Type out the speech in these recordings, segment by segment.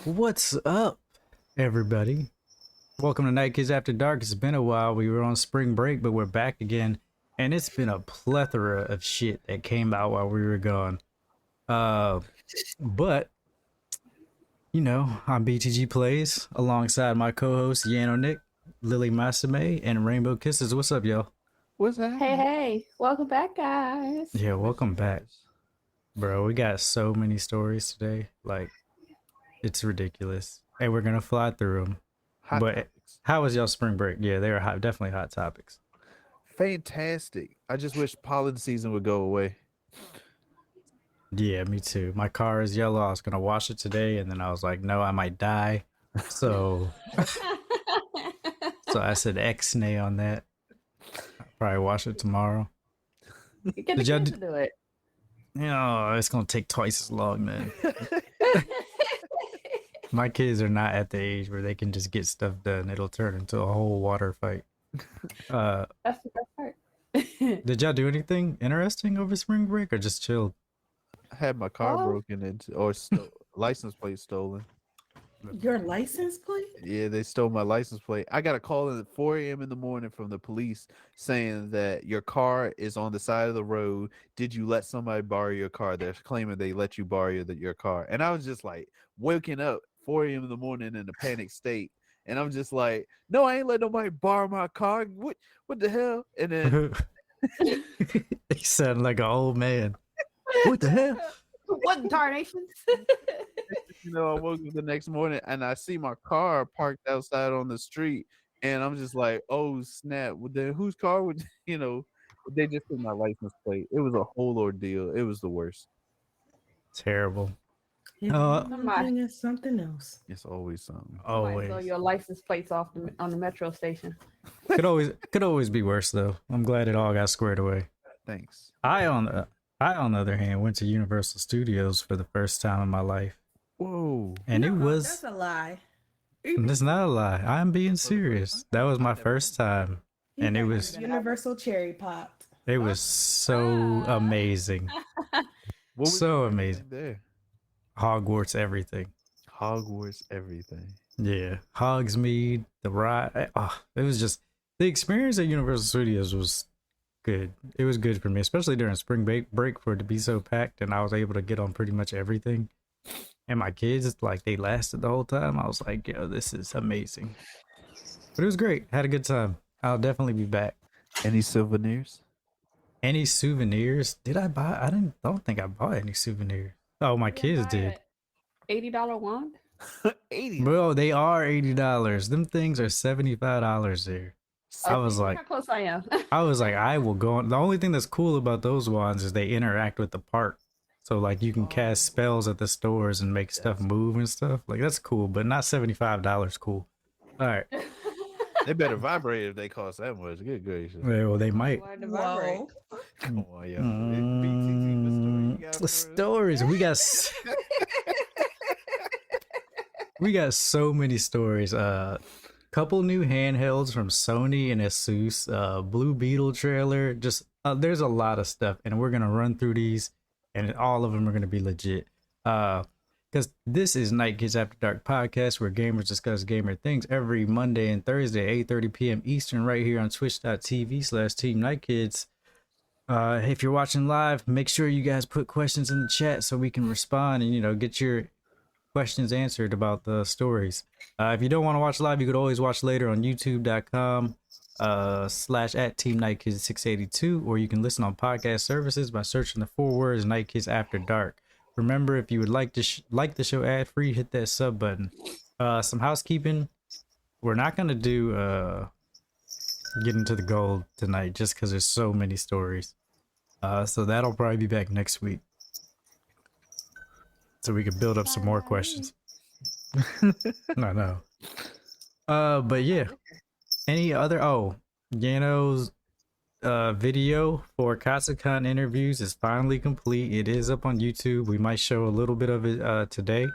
What's up, everybody? Welcome to Night Kids After Dark. It's been a while. We were on spring break, but we're back again, and it's been a plethora of shit that came out while we were gone. But I'm BTG Plays alongside my co-hosts Yanonick, LilyMasume, and Rainbowkisses. What's up, y'all? What's that? Hey, welcome back, guys. Yeah, welcome back, bro. We got so many stories today, like it's ridiculous, and we're gonna fly through them. Hot But topics. how was y'all spring break? Yeah, they were definitely hot topics. Fantastic. I just wish pollen season would go away. Yeah, me too. My car is yellow. I was gonna wash it today, and then I was like, no, I might die. So, so I said X-nay on that. I'll probably wash it tomorrow. You get the Did y'all kids to do it. It's gonna take twice as long, man. My kids are not at the age where they can just get stuff done. It'll turn into a whole water fight. That's the best part. Did y'all do anything interesting over spring break, or just chilled? I had my car Oh. broken into or license plate stolen. Your license plate? Yeah, they stole my license plate. I got a call at 4 a.m. in the morning from the police saying that your car is on the side of the road. Did you let somebody borrow your car? They're claiming they let you borrow your car. And I was just like waking up 4 a.m. in the morning in a panic state. And I'm just like, no, I ain't let nobody borrow my car. What the hell? And then He sounded like an old man. What the hell? What in tarnations? I woke up the next morning and I see my car parked outside on the street, and I'm just like, oh snap! Well, then whose car would They just took my license plate. It was a whole ordeal. It was the worst. Terrible. Something is something else. It's always something. Always. Throw your license plates off on the metro station. Could always be worse though. I'm glad it all got squared away. Thanks. I on the other hand went to Universal Studios for the first time in my life, Whoa. and it No, was. that's a lie. It's not a lie. I'm being serious. That was my first time, and it was Universal cherry pop. it was so amazing, What was so your amazing. thing there? Hogwarts, everything. Hogwarts, everything. Yeah, Hogsmeade, the ride. It was just the experience at Universal Studios was good. It was good for me, especially during spring break for it to be so packed, and I was able to get on pretty much everything. And my kids, like, they lasted the whole time. I was like, yo, this is amazing. But it was great. Had a good time. I'll definitely be back. Any souvenirs? Any souvenirs? Did I buy? I don't think I bought any souvenirs. Oh, my kids did. $80 wand? 80. Bro, they are $80. Them things are $75 there. I was like, how close I am. I will go on. The only thing that's cool about those wands is they interact with the park. So, like, you can cast spells at the stores and make stuff move and stuff. Like, that's cool, but not $75 cool. All right. They better vibrate if they cost that much. Good gracious. Well, they might. Whoa. Come on, yo. BTT, what story you got for us? Stories. We got so many stories. Couple new handhelds from Sony and Asus. Blue Beetle trailer. Just there's a lot of stuff, and we're gonna run through these, and all of them are gonna be legit. Because this is Night Kids After Dark podcast, where gamers discuss gamer things every Monday and Thursday, 8:30 p.m. Eastern, right here on twitch.tv/Team Night Kids. If you're watching live, make sure you guys put questions in the chat so we can respond and get your questions answered about the stories. If you don't want to watch live, you could always watch later on youtube.com /@TeamNightKids682, or you can listen on podcast services by searching the 4 words Night Kids After Dark. Remember, if you would like to like the show ad free, hit that sub button. Some housekeeping. We're not gonna do get into the gold tonight just because there's so many stories. So that'll probably be back next week, so we can build up some more questions. No. But yeah. Any other? Yano's video for Katsucon interviews is finally complete. It is up on YouTube. We might show a little bit of it today,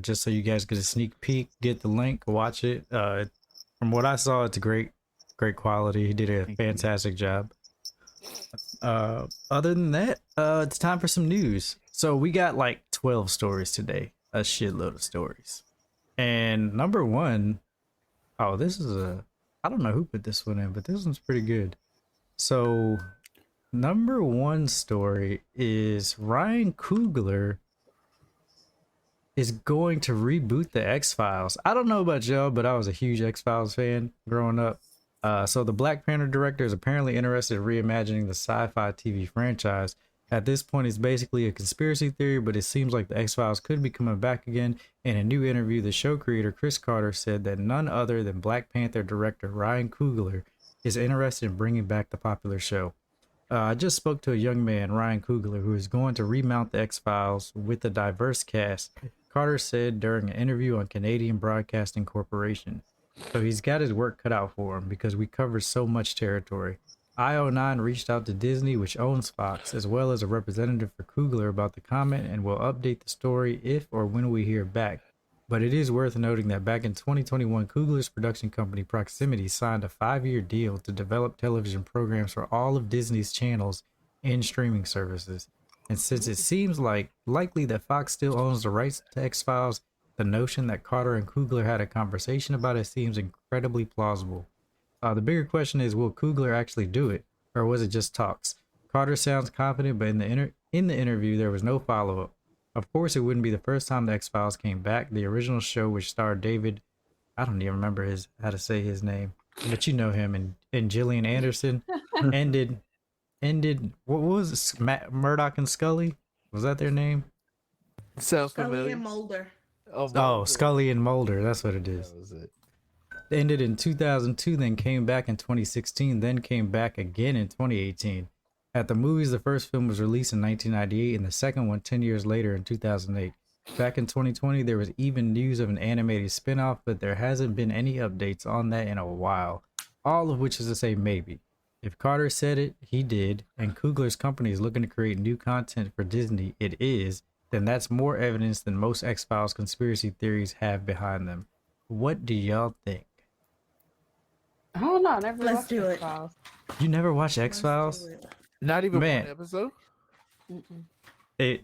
just so you guys get a sneak peek. Get the link, watch it. From what I saw, it's great quality. He did a fantastic job. Other than that, it's time for some news. So we got like 12 stories today. a shitload of stories. And number one, oh, this is I don't know who put this one in, but this one's pretty good. So, number one story is Ryan Coogler is going to reboot the X-Files. I don't know about y'all, but I was a huge X-Files fan growing up. So the Black Panther director is apparently interested in reimagining the sci-fi TV franchise. At this point, it's basically a conspiracy theory, but it seems like the X-Files could be coming back again. In a new interview, the show creator Chris Carter said that none other than Black Panther director Ryan Coogler is interested in bringing back the popular show. I just spoke to a young man, Ryan Coogler, who is going to remount the X-Files with a diverse cast, Carter said during an interview on Canadian Broadcasting Corporation. So he's got his work cut out for him because we cover so much territory. IO9 reached out to Disney, which owns Fox, as well as a representative for Coogler about the comment, and will update the story if or when we hear back. But it is worth noting that back in 2021, Coogler's production company Proximity signed a 5-year deal to develop television programs for all of Disney's channels and streaming services. And since it seems likely that Fox still owns the rights to X-Files, the notion that Carter and Coogler had a conversation about it seems incredibly plausible. The bigger question is, will Coogler actually do it, or was it just talks? Carter sounds confident, but in the interview, there was no follow-up. Of course, it wouldn't be the first time the X-Files came back. The original show, which starred David, I don't even remember how to say his name, but you know him, and Gillian Anderson, ended. What was it? Murdoch and Scully? Was that their name? Sounds Scully familiar. and Mulder. Oh, Scully and Mulder. That's what it is. That was it. Ended in 2002, then came back in 2016, then came back again in 2018. At the movies, the first film was released in 1998, and the second one 10 years later in 2008. Back in 2020, there was even news of an animated spinoff, but there hasn't been any updates on that in a while. All of which is to say maybe. If Carter said it, he did, and Coogler's company is looking to create new content for Disney, it is, then that's more evidence than most X-Files conspiracy theories have behind them. What do y'all think? I don't know. I never Let's watched do it. X-Files. You never watched Let's X-Files? do it. Not even Man. one episode. Mm-mm.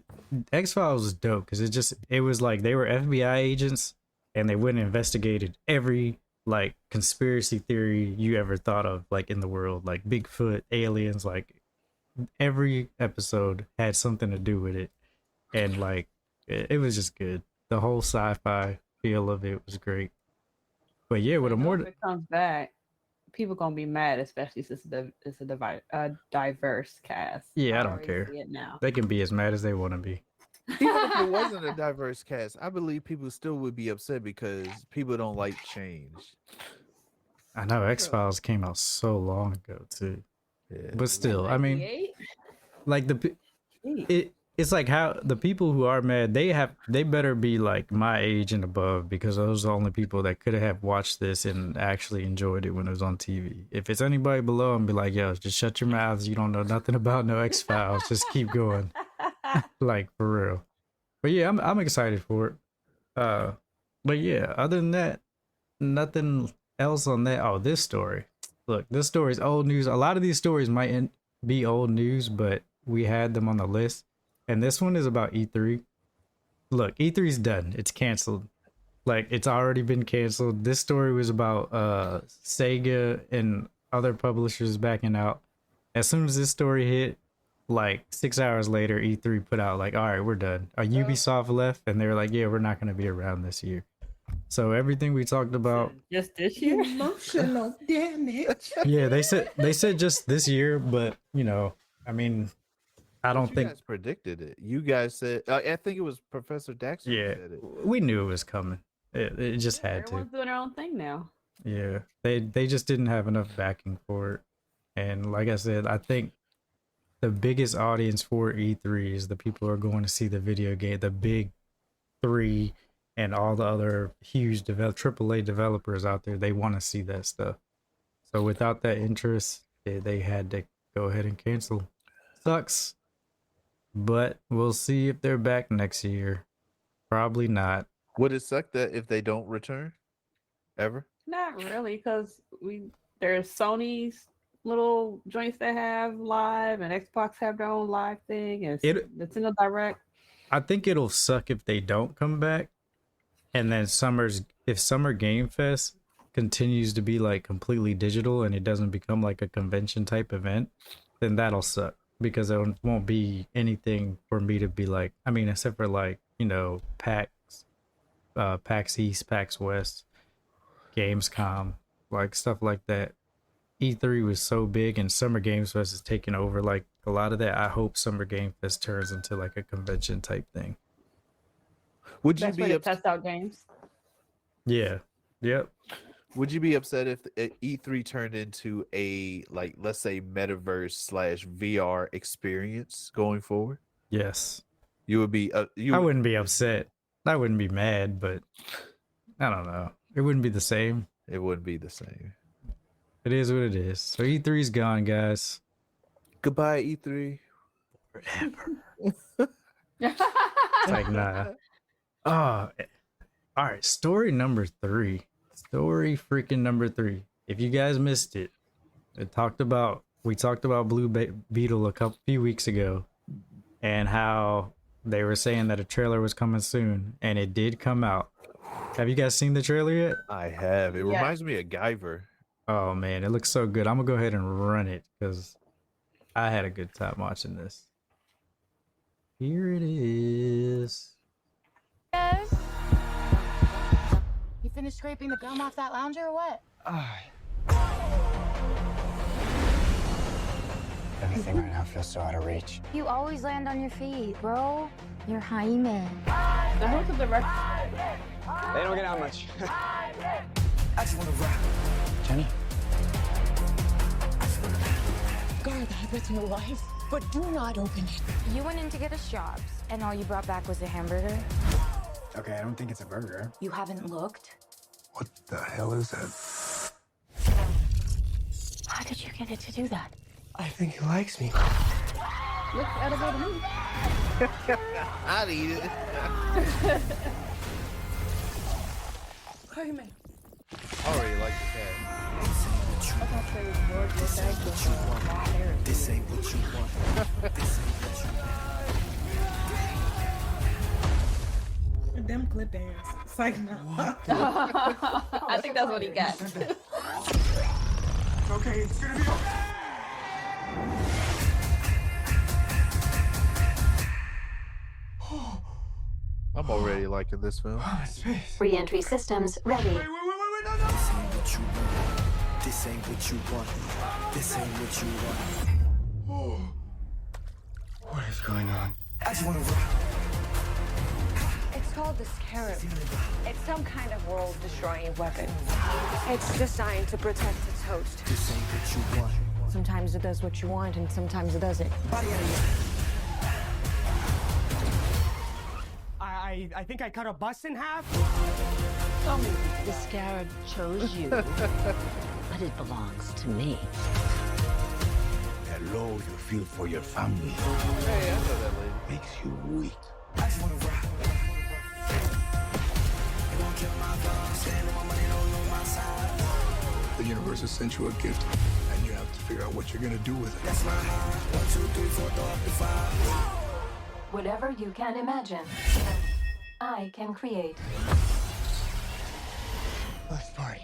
X-Files was dope because it was like they were FBI agents and they went and investigated every like conspiracy theory you ever thought of, like in the world, like Bigfoot, aliens, like every episode had something to do with it. And like it was just good. The whole sci-fi feel of it was great. But yeah, with a more If it comes back, people gonna be mad, especially since it's a diverse cast. Yeah, I don't already care. see it now. they can be as mad as they want to be. Even if it wasn't a diverse cast, I believe people still would be upset because people don't like change. I know X-Files came out so long ago too. Yeah. But still, I mean, 98? like Jeez. it's like how the people who are mad, they better be like my age and above, because those are the only people that could have watched this and actually enjoyed it when it was on TV. If it's anybody below, I'm be like, yo, just shut your mouths. You don't know nothing about no X-Files. Just keep going. Like for real. But yeah, I'm excited for it. But yeah, other than that, nothing else on that. Oh, this story. Look, this story is old news. A lot of these stories might be old news, but we had them on the list. And this one is about E3. Look, E3's done. It's canceled. Like, it's already been canceled. This story was about Sega and other publishers backing out. As soon as this story hit, like 6 hours later, E3 put out like, all right, we're done. Ubisoft left, and they were like, yeah, we're not going to be around this year. So everything we talked about, Just this year? Emotional damage. yeah, they said just this year, but you know, I mean, I don't You think. guys predicted it. You guys said. I think it was Professor Daxter who Yeah, said it. we knew it was coming. It just had to. Everyone's doing their own thing now. Yeah, they just didn't have enough backing for it, and like I said, I think the biggest audience for E3 is the people who are going to see the video game, the big three, and all the other huge AAA developers out there. They want to see that stuff. So without that interest, they had to go ahead and cancel. Sucks, but we'll see if they're back next year. Probably not. Would it suck that if they don't return ever? Not really, because there's Sony's little joints that have live, and Xbox have their own live thing, and It- Nintendo Direct. I think it'll suck if they don't come back, and then if Summer Game Fest continues to be like completely digital and it doesn't become like a convention type event, then that'll suck because there won't be anything for me to be like. I mean, except for like PAX East, PAX West, Gamescom, like stuff like that. E3 was so big and Summer Games Fest is taking over like a lot of that. I hope Summer Game Fest turns into like a convention type thing. Would you Best way be to test out games. Yeah. Yep. Would you be upset if E3 turned into a, like, let's say metaverse / VR experience going forward? Yes. You would be. I wouldn't be upset. I wouldn't be mad, but I don't know. It wouldn't be the same. It wouldn't be the same. It is what it is. So E3's gone, guys. Goodbye, E3. Forever. It's like, nah. Oh, all right. Story number 3. Story freaking number 3. If you guys missed it, we talked about Blue Beetle a few weeks ago, and how they were saying that a trailer was coming soon, and it did come out. Have you guys seen the trailer yet? I have. It Yeah. reminds me of Guyver. Oh man, it looks so good. I'm gonna go ahead and run it because I had a good time watching this. Here it is. Yes. You finished scraping the gum off that lounger or what? Everything right now feels so out of reach. You always land on your feet, bro. You're Jaime. The host of the rest. They don't get out much. Jenny? Guard that with your life, but do not open it. You went in to get us jobs, and all you brought back was a hamburger. Okay, I don't think it's a burger. You haven't looked? What the hell is that? How did you get it to do that? I think he likes me. Looks edible to me. I'd eat it. Jaime. I already like the cat. This ain't what you want. Them clip dance. It's like, no. I think that's what he got. Okay, it's gonna be okay. I'm already liking this film. Oh, space. Re-entry systems ready. Wait, no, no. This ain't what you want. This ain't what you want. Oh. What is going on? I just wanna rock. It's called the Scarab. It's some kind of world-destroying weapon. It's designed to protect its host. This ain't what you want. Sometimes it does what you want, and sometimes it doesn't. Body out of here. I think I cut a bus in half. The Scarab chose you, but it belongs to me. That low you feel for your family Hey, I know that lady. makes you weak. I just wanna rock. They won't kill my vibe. Stand on my money, don't know my side. The universe has sent you a gift, and you have to figure out what you're gonna do with it. That's my high. 1, 2, 3, 4, throw up to 5. Whatever you can imagine, I can create. Let's party.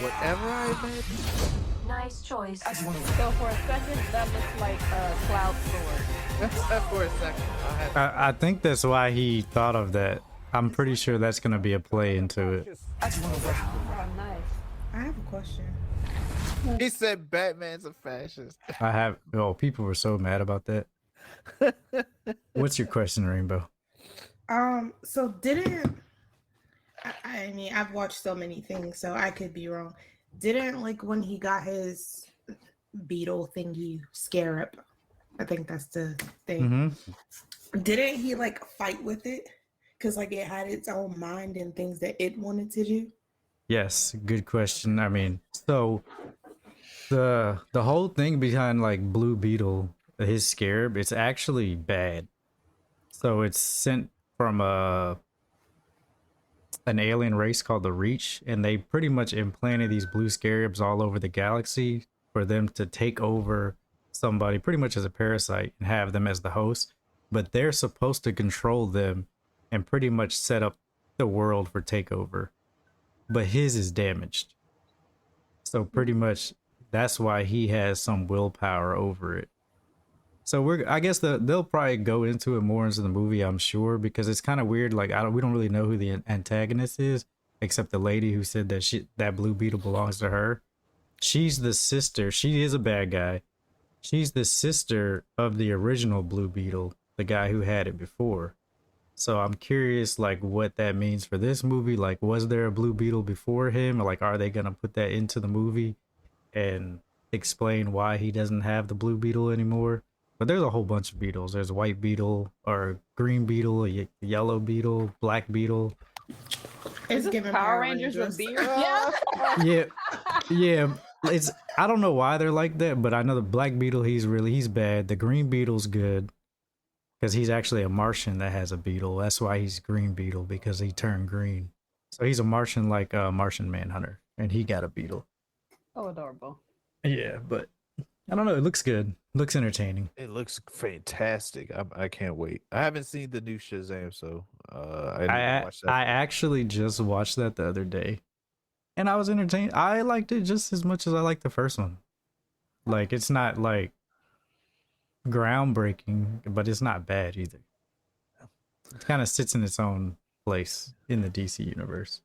Whatever I imagine. Nice choice. I just wanna rock. So for a second, that looks like a cloud sword. For a second. I think that's why he thought of that. I'm pretty sure that's gonna be a play into it. I just wanna rock. Oh, nice. I have a question. He said Batman's a fascist. People were so mad about that. What's your question, Rainbow? So didn't I mean I've watched so many things, so I could be wrong. Didn't like when he got his beetle thingy scarab, I think that's the thing. Didn't he like fight with it? Because like it had its own mind and things that it wanted to do. Yes, good question. I mean, so the whole thing behind like Blue Beetle, his scarab, it's actually bad. So it's sent from an alien race called the Reach, and they pretty much implanted these blue scarabs all over the galaxy for them to take over somebody pretty much as a parasite and have them as the host. but they're supposed to control them and pretty much set up the world for takeover. But his is damaged. So pretty much that's why he has some willpower over it. So I guess they'll probably go into it more into the movie, I'm sure, because it's kind of weird. Like we don't really know who the antagonist is, except the lady who said that Blue Beetle belongs to her. She's the sister. She is a bad guy. She's the sister of the original Blue Beetle, the guy who had it before. So I'm curious, like, what that means for this movie. Like, was there a Blue Beetle before him? Or, like, are they gonna put that into the movie and explain why he doesn't have the Blue Beetle anymore? But there's a whole bunch of beetles. There's a white beetle, or green beetle, a yellow beetle, black beetle. It's giving Power Rangers with beards. Yeah. It's I don't know why they're like that, but I know the black beetle, he's bad. The green beetle's good because he's actually a Martian that has a beetle. That's why he's green beetle, because he turned green. So he's a Martian, like a Martian Manhunter, and he got a beetle. Oh, adorable. Yeah, but I don't know. It looks good. Looks entertaining. It looks fantastic. I can't wait. I haven't seen the new Shazam, so I need to watch that. I actually just watched that the other day, and I was entertained. I liked it just as much as I liked the first one. Like, it's not like groundbreaking, but it's not bad either. It kind of sits in its own place in the DC universe.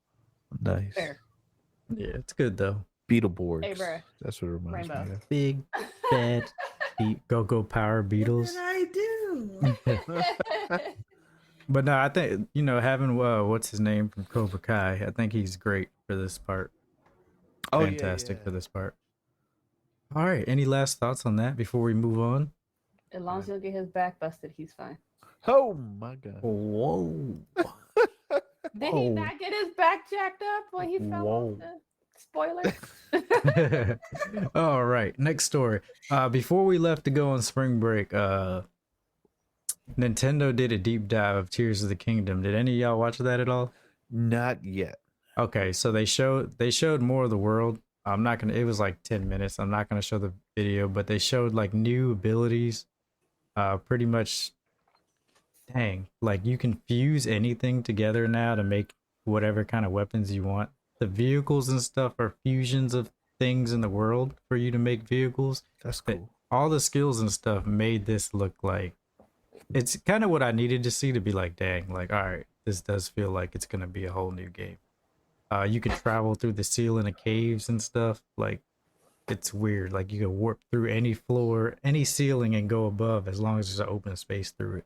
Nice. Fair. Yeah, it's good though. Beetleborgs. Hey, bruh. That's what it reminds Rainbow. me of. Big, bad, go power beetles. What did I do? But no, I think, having what's his name from Cobra Kai, I think he's great for this part. Oh, Fantastic for this part. All right, any last thoughts on that before we move on? As long as he'll get his back busted, he's fine. Oh my god. Whoa. Did he not get his back jacked up when he fell off the spoiler? All right, next story. Before we left to go on spring break, Nintendo did a deep dive of Tears of the Kingdom. Did any of y'all watch that at all? Not yet. Okay, so they showed more of the world. It was like 10 minutes. I'm not gonna show the video, but they showed like new abilities. Pretty much, dang, like you can fuse anything together now to make whatever kind of weapons you want. The vehicles and stuff are fusions of things in the world for you to make vehicles. That's cool. All the skills and stuff made this look like, it's kind of what I needed to see to be like, dang, like, all right, this does feel like it's gonna be a whole new game. You can travel through the ceiling of caves and stuff. Like, it's weird. Like, you can warp through any floor, any ceiling, and go above as long as there's an open space through it.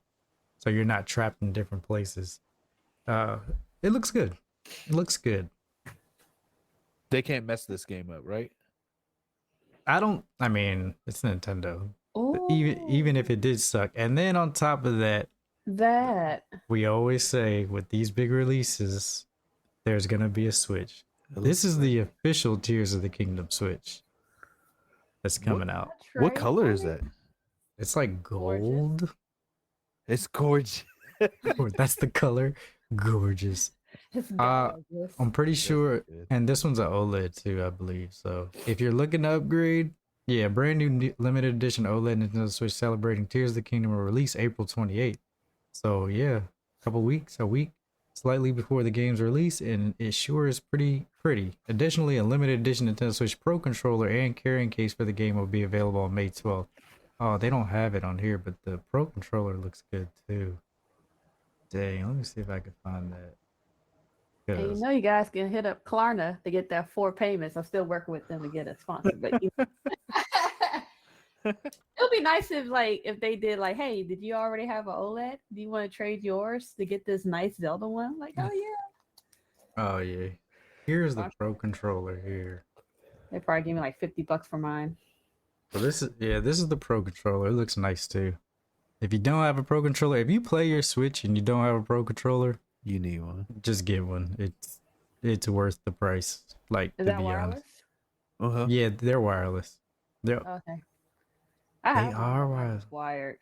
So you're not trapped in different places. It looks good. It looks good. They can't mess this game up, right? I mean, it's Nintendo. Ooh. Even if it did suck. And then on top of that, we always say with these big releases, there's gonna be a Switch. This is the official Tears of the Kingdom Switch that's coming out. What color is that? It's like gold. It's gorgeous. That's the color. Gorgeous. It's gorgeous. I'm pretty sure, and this one's an OLED too, I believe. So if you're looking to upgrade, yeah, brand new limited edition OLED Nintendo Switch celebrating Tears of the Kingdom will release April 28th. So yeah, a week, slightly before the game's release, and it sure is pretty. Additionally, a limited edition Nintendo Switch Pro controller and carrying case for the game will be available on May 12th. Oh, they don't have it on here, but the Pro controller looks good too. Dang, let me see if I can find that. And you guys can hit up Klarna to get that 4 payments. I'm still working with them to get a sponsor, but it'll be nice if they did like, hey, did you already have an OLED? Do you want to trade yours to get this nice Zelda one? Like, oh yeah. Oh yeah. Here's the Pro controller here. They probably give me like $50 for mine. So this is the Pro controller. It looks nice too. If you don't have a Pro controller, if you play your Switch and you don't have a Pro controller, you need one. Just get one. It's worth the price. Like, is that wireless? Uh-huh. Yeah, they're wireless. Okay. They are wireless. Wired,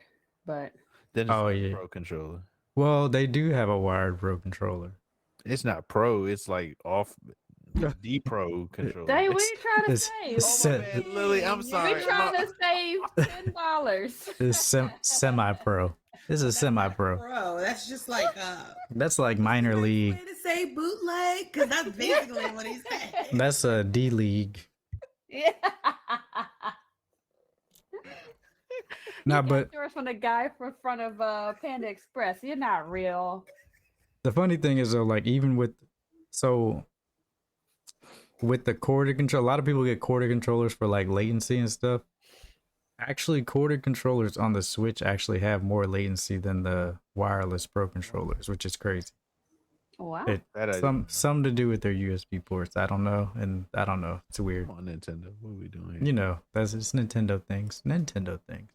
but then it's Pro controller. Well, they do have a wired Pro controller. It's not Pro. It's like off the Pro controller. Dang, what are you trying to say? Oh, man, Lily, I'm sorry. We're trying to save $10. It's semi-pro. This is That's not semi-pro. pro. That's just like That's like minor nice league. way to say bootleg, because that's basically what he said. That's a D league. Yeah. Nah, You but got yours from the guy from front of Panda Express. You're not real. the funny thing is though, like even with the corded control, a lot of people get corded controllers for like latency and stuff. Actually, corded controllers on the Switch actually have more latency than the wireless Pro controllers, which is crazy. Wow. Some to do with their USB ports. I don't know, and I don't know. It's weird. Come on, Nintendo. What are we doing here? You know, that's just Nintendo things. Nintendo things.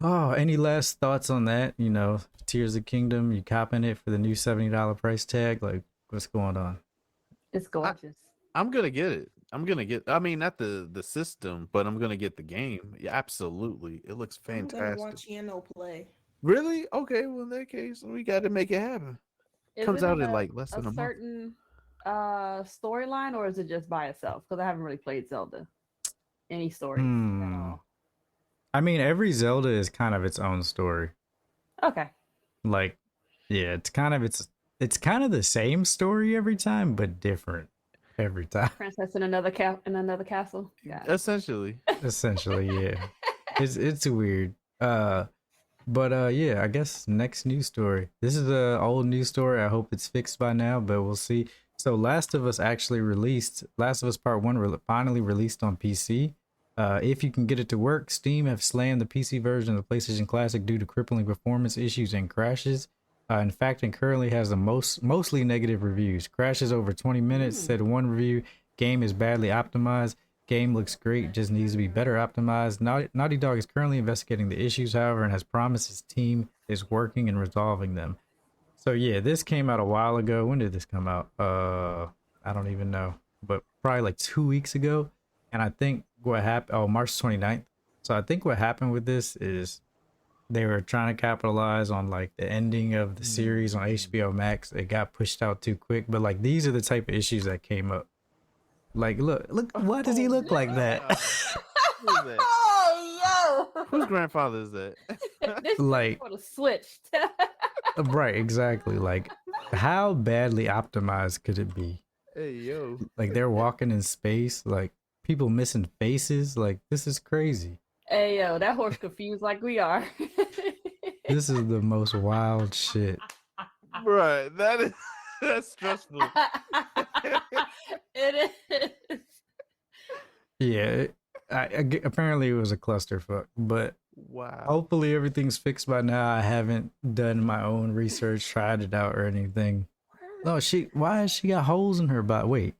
Oh, any last thoughts on that? You know, Tears of Kingdom, you copping it for the new $70 price tag? Like, what's going on? It's gorgeous. I'm gonna get it. I mean, not the system, but I'm gonna get the game. Yeah, absolutely. It looks I'm gonna fantastic. watch Yano play. Really? Okay. Well, in that case, we got to make it happen. Comes it out in in like less than a month. certain storyline, or is it just by itself? Because I haven't really played Zelda. Any stories at all? I mean, every Zelda is kind of its own story. Okay. Like, yeah, it's kind of the same story every time, but different every time. Princess in another castle. Yeah. Essentially. Essentially, yeah. It's weird. But yeah, I guess next news story. This is a old news story. I hope it's fixed by now, but we'll see. So Last of Us actually released. Last of Us Part 1 finally released on PC. If you can get it to work, Steam have slammed the PC version of the PlayStation Classic due to crippling performance issues and crashes. In fact, it currently has the mostly negative reviews. Crashes over 20 minutes, said one review. Game is badly optimized. Game looks great, just needs to be better optimized. Naughty Dog is currently investigating the issues, however, and has promised his team is working and resolving them. So yeah, this came out a while ago. When did this come out? I don't even know, but probably like 2 weeks ago. And I think what happened, March 29th. So I think what happened with this is they were trying to capitalize on like the ending of the series on HBO Max. It got pushed out too quick, but like these are the type of issues that came up. Like, look, why does he look like that? Who is that? Oh, yo! Whose grandfather is that? This Like- would have switched. Right, exactly. Like, how badly optimized could it be? Hey, yo. Like, they're walking in space, like people missing faces. Like, this is crazy. Hey, yo, that horse confused like we are. This is the most wild shit. Right. That's stressful. It is. Yeah, apparently it was a clusterfuck, but Wow. hopefully everything's fixed by now. I haven't done my own research, tried it out or anything. No, why has she got holes in her body? Wait,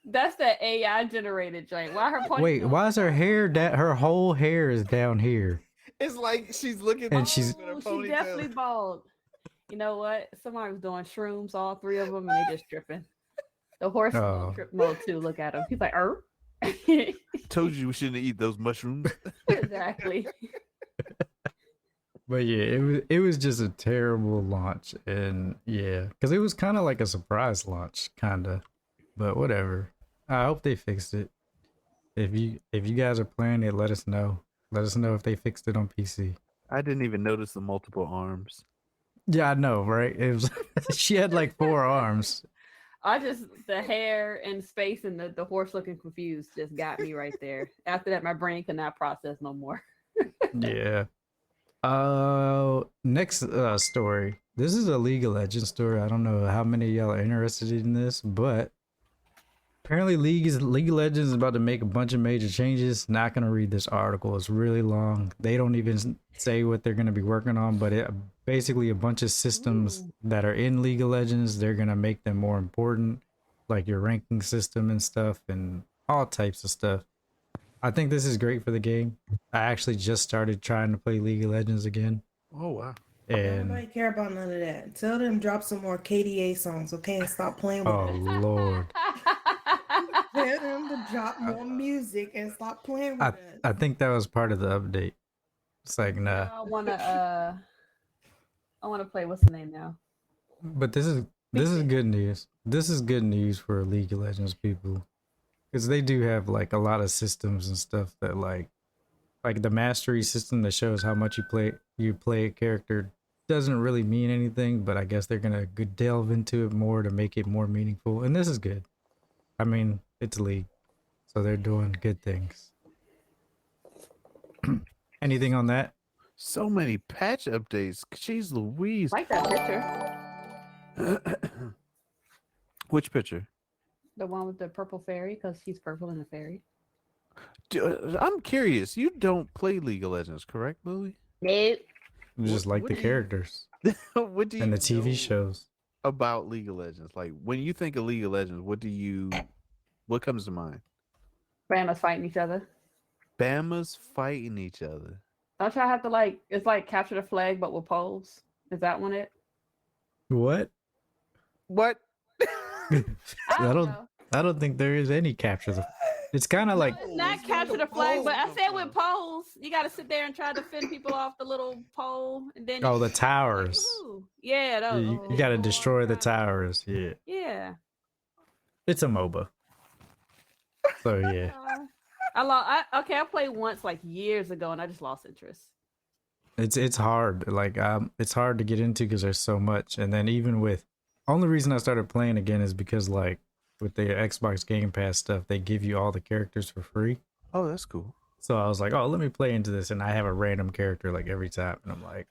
That's that AI generated joint. Why her ponytail? wait, why is her hair her whole hair is down here? It's like she's looking And she's- with her Ooh, she ponytail. definitely bald. You know what? Somebody was doing shrooms, all three of them, and they just tripping. The horse is Oh. on trip mode too. Look at him. He's like, Told you we shouldn't eat those mushrooms. exactly. But yeah, it was just a terrible launch, and yeah, because it was kind of like a surprise launch, kind of. But whatever. I hope they fixed it. If you guys are playing it, let us know. Let us know if they fixed it on PC. I didn't even notice the multiple arms. Yeah, I know, right? It was she had like 4 arms. The hair and space and the horse looking confused just got me right there. After that, my brain could not process no more. Yeah. Next story. This is a League of Legends story. I don't know how many of y'all are interested in this, but apparently League of Legends is about to make a bunch of major changes. Not gonna read this article. It's really long. They don't even say what they're gonna be working on, but basically a bunch of systems that are in League of Legends, they're gonna make them more important, like your ranking system and stuff, and all types of stuff. I think this is great for the game. I actually just started trying to play League of Legends again. Oh wow. And Nobody care about none of that. Tell them drop some more KDA songs, okay? And stop playing with oh us. Lord. Tell them to drop more music and stop playing with us. I think that was part of the update. It's like nah. I wanna play. What's the name now? But this is good news. This is good news for League of Legends people, because they do have like a lot of systems and stuff that like like the mastery system that shows how much you play a character doesn't really mean anything, but I guess they're gonna delve into it more to make it more meaningful, and this is good. I mean, it's League, so they're doing good things. Anything on that? So many patch updates. Jeez Louise. I like that picture. Which picture? The one with the purple fairy, because he's purple in the fairy. I'm curious. You don't play League of Legends, correct, Lily? Nope. Just like what the do you- characters What do you and the TV know shows. about League of Legends? Like when you think of League of Legends, what comes to mind? Grandma's fighting each other. Bama's fighting each other. Don't y'all have to like? It's like capture the flag, but with poles. Is that one it? What? What? I don't think there is any capture the. It's kind of like It's not capture the flag, but I said with poles. You got to sit there and try to fend people off the little pole, and then the towers. Ooh, yeah, those, You got to destroy the towers. Yeah, Yeah. it's a MOBA. So yeah, I played once like years ago, and I just lost interest. it's hard. Like it's hard to get into because there's so much, and then even with only reason I started playing again is because like with the Xbox Game Pass stuff, they give you all the characters for free. Oh, that's cool. So I was like, oh, let me play into this, and I have a random character like every time, and I'm like,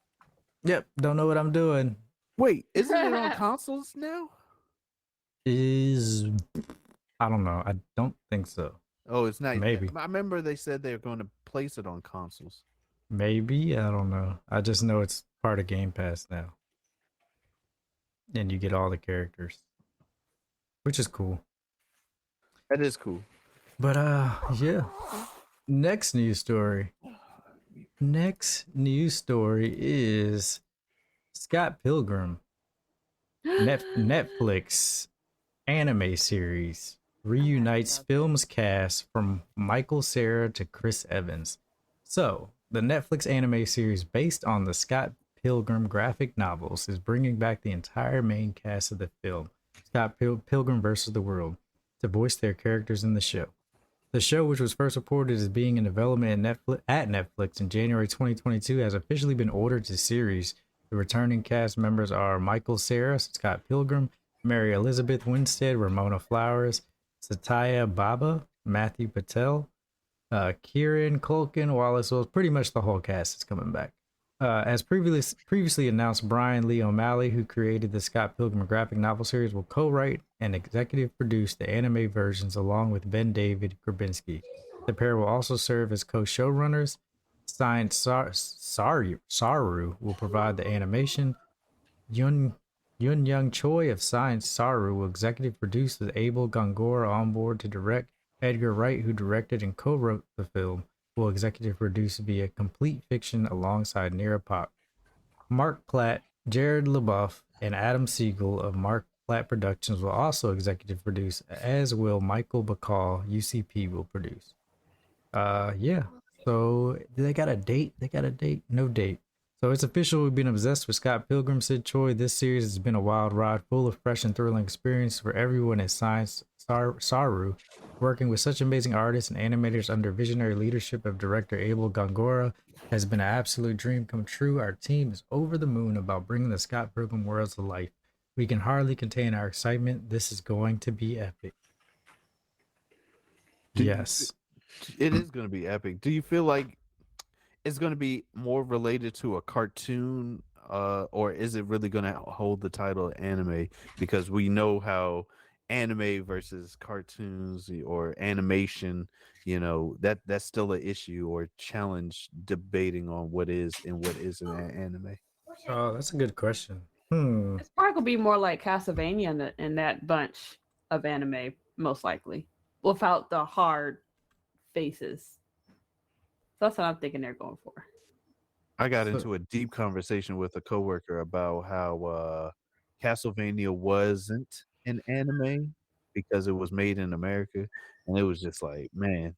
yep, don't know what I'm doing. Wait, isn't it on consoles now? I don't know. I don't think so. Oh, it's not. Maybe. I remember they said they were going to place it on consoles. Maybe, I don't know. I just know it's part of Game Pass now. And you get all the characters, which is cool. That is cool. But yeah. Next news story. Next news story is Scott Pilgrim. Netflix anime series reunites film's cast from Michael Cera to Chris Evans. So, the Netflix anime series based on the Scott Pilgrim graphic novels is bringing back the entire main cast of the film, Scott Pilgrim vs. the World, to voice their characters in the show. The show, which was first reported as being in development at Netflix in January 2022, has officially been ordered to series. The returning cast members are Michael Cera, Scott Pilgrim, Mary Elizabeth Winstead, Ramona Flowers, Satya Baba, Matthew Patel, Kieran Culkin, Wallace Wells. Pretty much the whole cast is coming back. As previously announced, Brian Lee O'Malley, who created the Scott Pilgrim graphic novel series, will co-write and executive produce the anime versions along with Ben David Grabinski. The pair will also serve as co-showrunners. Science Saru will provide the animation. Yun Young Choi of Science Saru will executive produce with Abel Gongora on board to direct. Edgar Wright, who directed and co-wrote the film, will executive produce via Complete Fiction alongside Nira Pop. Mark Platt, Jared LaBeouf, and Adam Siegel of Mark Platt Productions will also executive produce, as will Michael Bacall. UCP will produce. Yeah. So they got a date? They got a date? No date. So it's official. We've been obsessed with Scott Pilgrim, Sid Choi. This series has been a wild ride, full of fresh and thrilling experience for everyone at Science Saru. Working with such amazing artists and animators under visionary leadership of director Abel Gongora has been an absolute dream come true. Our team is over the moon about bringing the Scott Pilgrim worlds to life. We can hardly contain our excitement. This is going to be epic. Yes. It is going to be epic. Do you feel like it's going to be more related to a cartoon, or is it really going to hold the title anime? Because we know how anime versus cartoons or animation, that's still an issue or challenge debating on what is and what isn't an anime. Oh, that's a good question. It's probably gonna be more like Castlevania in that bunch of anime, most likely, without the hard faces. So that's what I'm thinking they're going for. I got into a deep conversation with a coworker about how Castlevania wasn't an anime because it was made in America, and it was just like, man.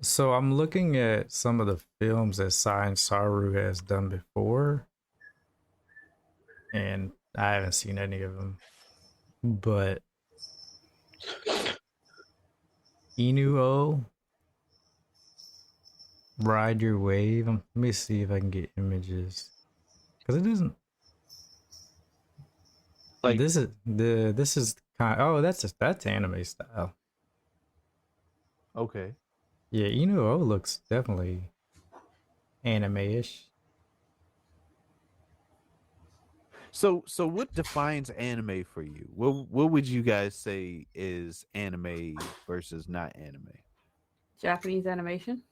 So I'm looking at some of the films that Science Saru has done before, and I haven't seen any of them. But Inuo, Ride Your Wave. Let me see if I can get images. Cause it doesn't. Like- this is kind. Oh, that's anime style. Okay. Yeah, Inu-Oh looks definitely anime-ish. So what defines anime for you? What would you guys say is anime versus not anime? Japanese animation.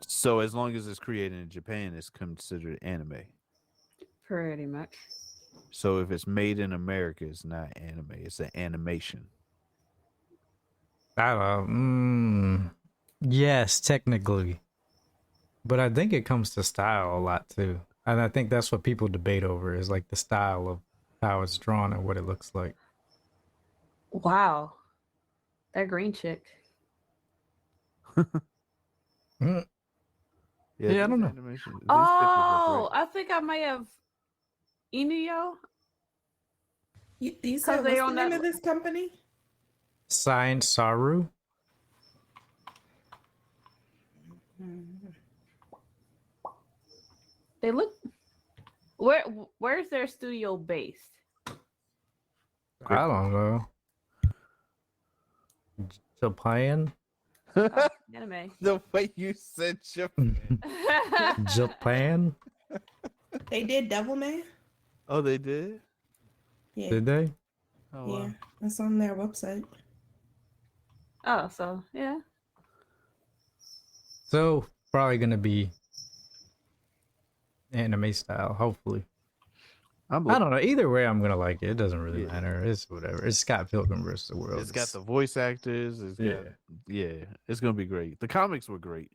So as long as it's created in Japan, it's considered anime. Pretty much. So if it's made in America, it's not anime. It's an animation. I don't know. Yes, technically. But I think it comes to style a lot too. And I think that's what people debate over is like the style of how it's drawn and what it looks like. Wow. That green chick. Mm, Yeah, I these don't know. animations- these pictures look Oh, great. I think I may have Inuyo. You said they what's the own name that- of this company? Science Saru. They look. Where's their studio based? I don't know. Japan? Anime. The way you said Japan. Japan? They did Devilman. Oh, they did? Yeah, Did they? Oh, wow. yeah, it's on their website. Oh, so yeah. So probably gonna be anime style, hopefully. I don't know. Either way, I'm gonna like it. It doesn't really matter. It's whatever. It's Scott Pilgrim versus the World. It's got the voice actors. It's got, yeah, it's gonna be great. The comics were great.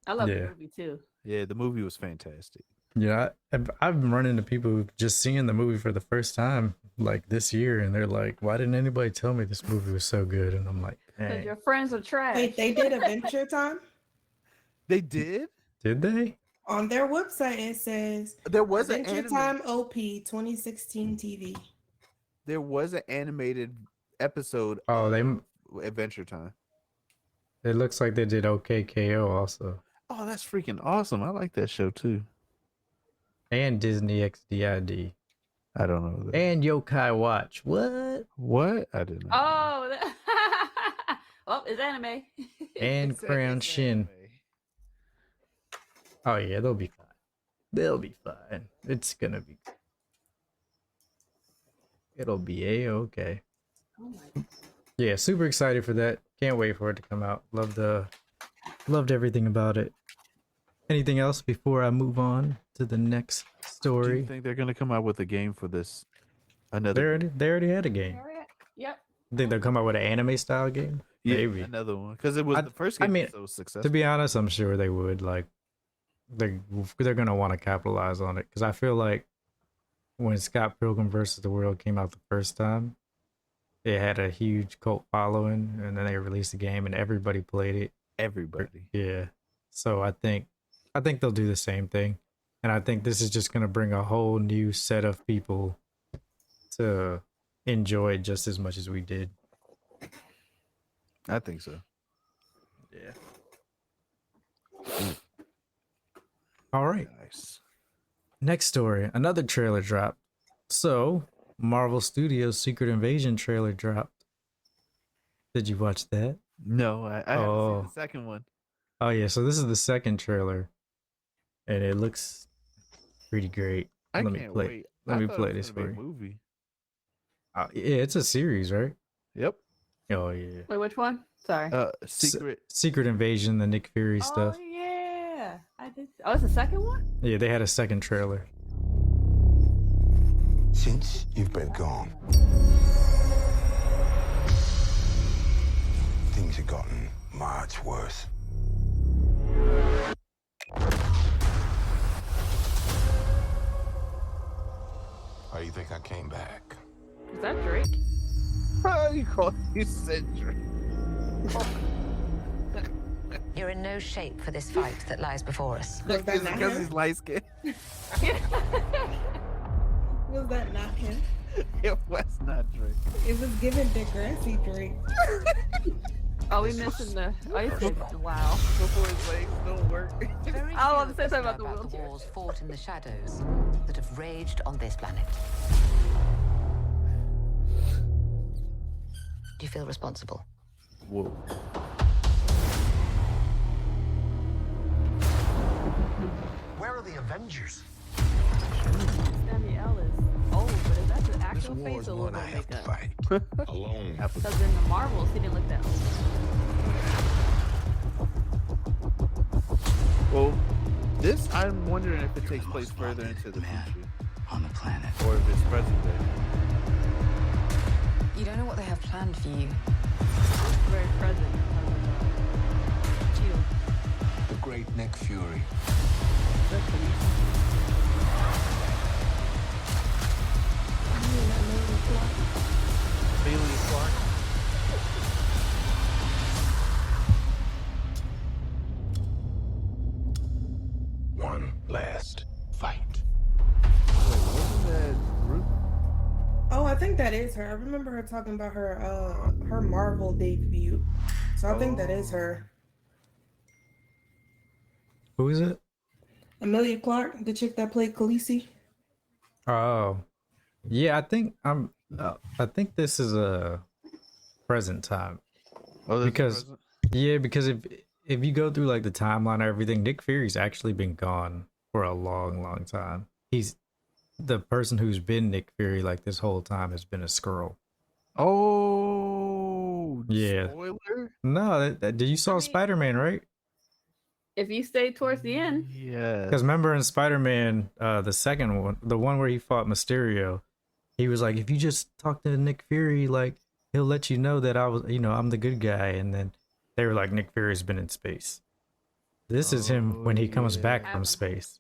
I love Yeah. the movie too. Yeah, the movie was fantastic. Yeah, I've been running into people who've just seen the movie for the first time like this year, and they're like, "Why didn't anybody tell me this movie was so good?" And I'm like, Because "Dang, your friends are trash. Wait, they did Adventure Time? They did? did they?" On their website, it says There was an Adventure Time OP 2016 TV. There was an animated episode Oh, they. of Adventure Time. It looks like they did OKKO also, Oh, that's freaking awesome. I like that show too. and Disney XDID, I don't know that. and Yokai Watch. What? What? I didn't know. Oh, well, it's anime. And Crown Shin. Oh yeah, they'll be fine. They'll be fine. It's gonna be. It'll be a-okay. Oh my. Yeah, super excited for that. Can't wait for it to come out. Loved everything about it. Anything else before I move on to the next Do story? you think they're gonna come out with a game for this? Another They already had a game. Yep. Think they'll come out with an anime style game? Maybe. another one because it was the first game was so successful. To be honest, I'm sure they would. Like, they're gonna want to capitalize on it because I feel like when Scott Pilgrim versus the World came out the first time, it had a huge cult following, and then they released the game and everybody played it. Everybody. Yeah. So I think they'll do the same thing, and I think this is just gonna bring a whole new set of people to enjoy it just as much as we did. I think so. Yeah. All right. Nice. Next story. Another trailer dropped. So, Marvel Studios' Secret Invasion trailer dropped. Did you watch that? No, I haven't seen the second one. Oh yeah. So this is the second trailer, and it looks pretty great. I Let me can't play. wait. Let I me thought play it was this gonna for be a you. movie. Yeah, it's a series, right? Yep. Oh yeah. Wait, which one? Sorry. Secret Invasion, the Nick Fury stuff. Oh yeah, I did. Oh, it's the second one. Yeah, they had a second trailer. Since you've been gone, things have gotten much worse. Why do you think I came back? Is that Drake? You call you Cynderelle. You're in no shape for this fight that lies before us. Was that not Because him? he's light skinned. Was that not him? It was not Drake. It was given Degrassi Drake. Oh, we missing the. Oh, you said wow. Before his legs don't work. Very I want few to say of us something about know the about the wheelchair. wars fought in the shadows that have raged on this planet. Do you feel responsible? Whoa. Where are the Avengers? Samuel is old, but is that the This actual war face is or one little I have to makeup? fight alone. Because in the Marvels, he didn't look that old. Well, this I'm wondering if it takes place further into the future On the planet. or if it's present day. You don't know what they have planned for you. It's very present. Shield. The great Nick Fury. Amelia Clark. One last fight. Wait, wasn't that Ruth? Oh, I think that is her. I remember her talking about her Marvel debut. So I think that is her. Who is it? Amelia Clark, the chick that played Khaleesi. Oh, yeah. I think this is a present time. Oh, that's Because- present? Yeah, because if you go through like the timeline and everything, Nick Fury's actually been gone for a long, long time. He's the person who's been Nick Fury like this whole time has been a Skrull. Oh, Yeah. Spoiler. No, did you saw mean- Spider-Man, right? If you stay towards the end, Yeah. Because remember in Spider-Man, the second one, the one where he fought Mysterio, he was like, if you just talk to Nick Fury, like he'll let you know that I'm the good guy. And then they were like, Nick Fury's been in space. This is him when he comes back yeah. from space.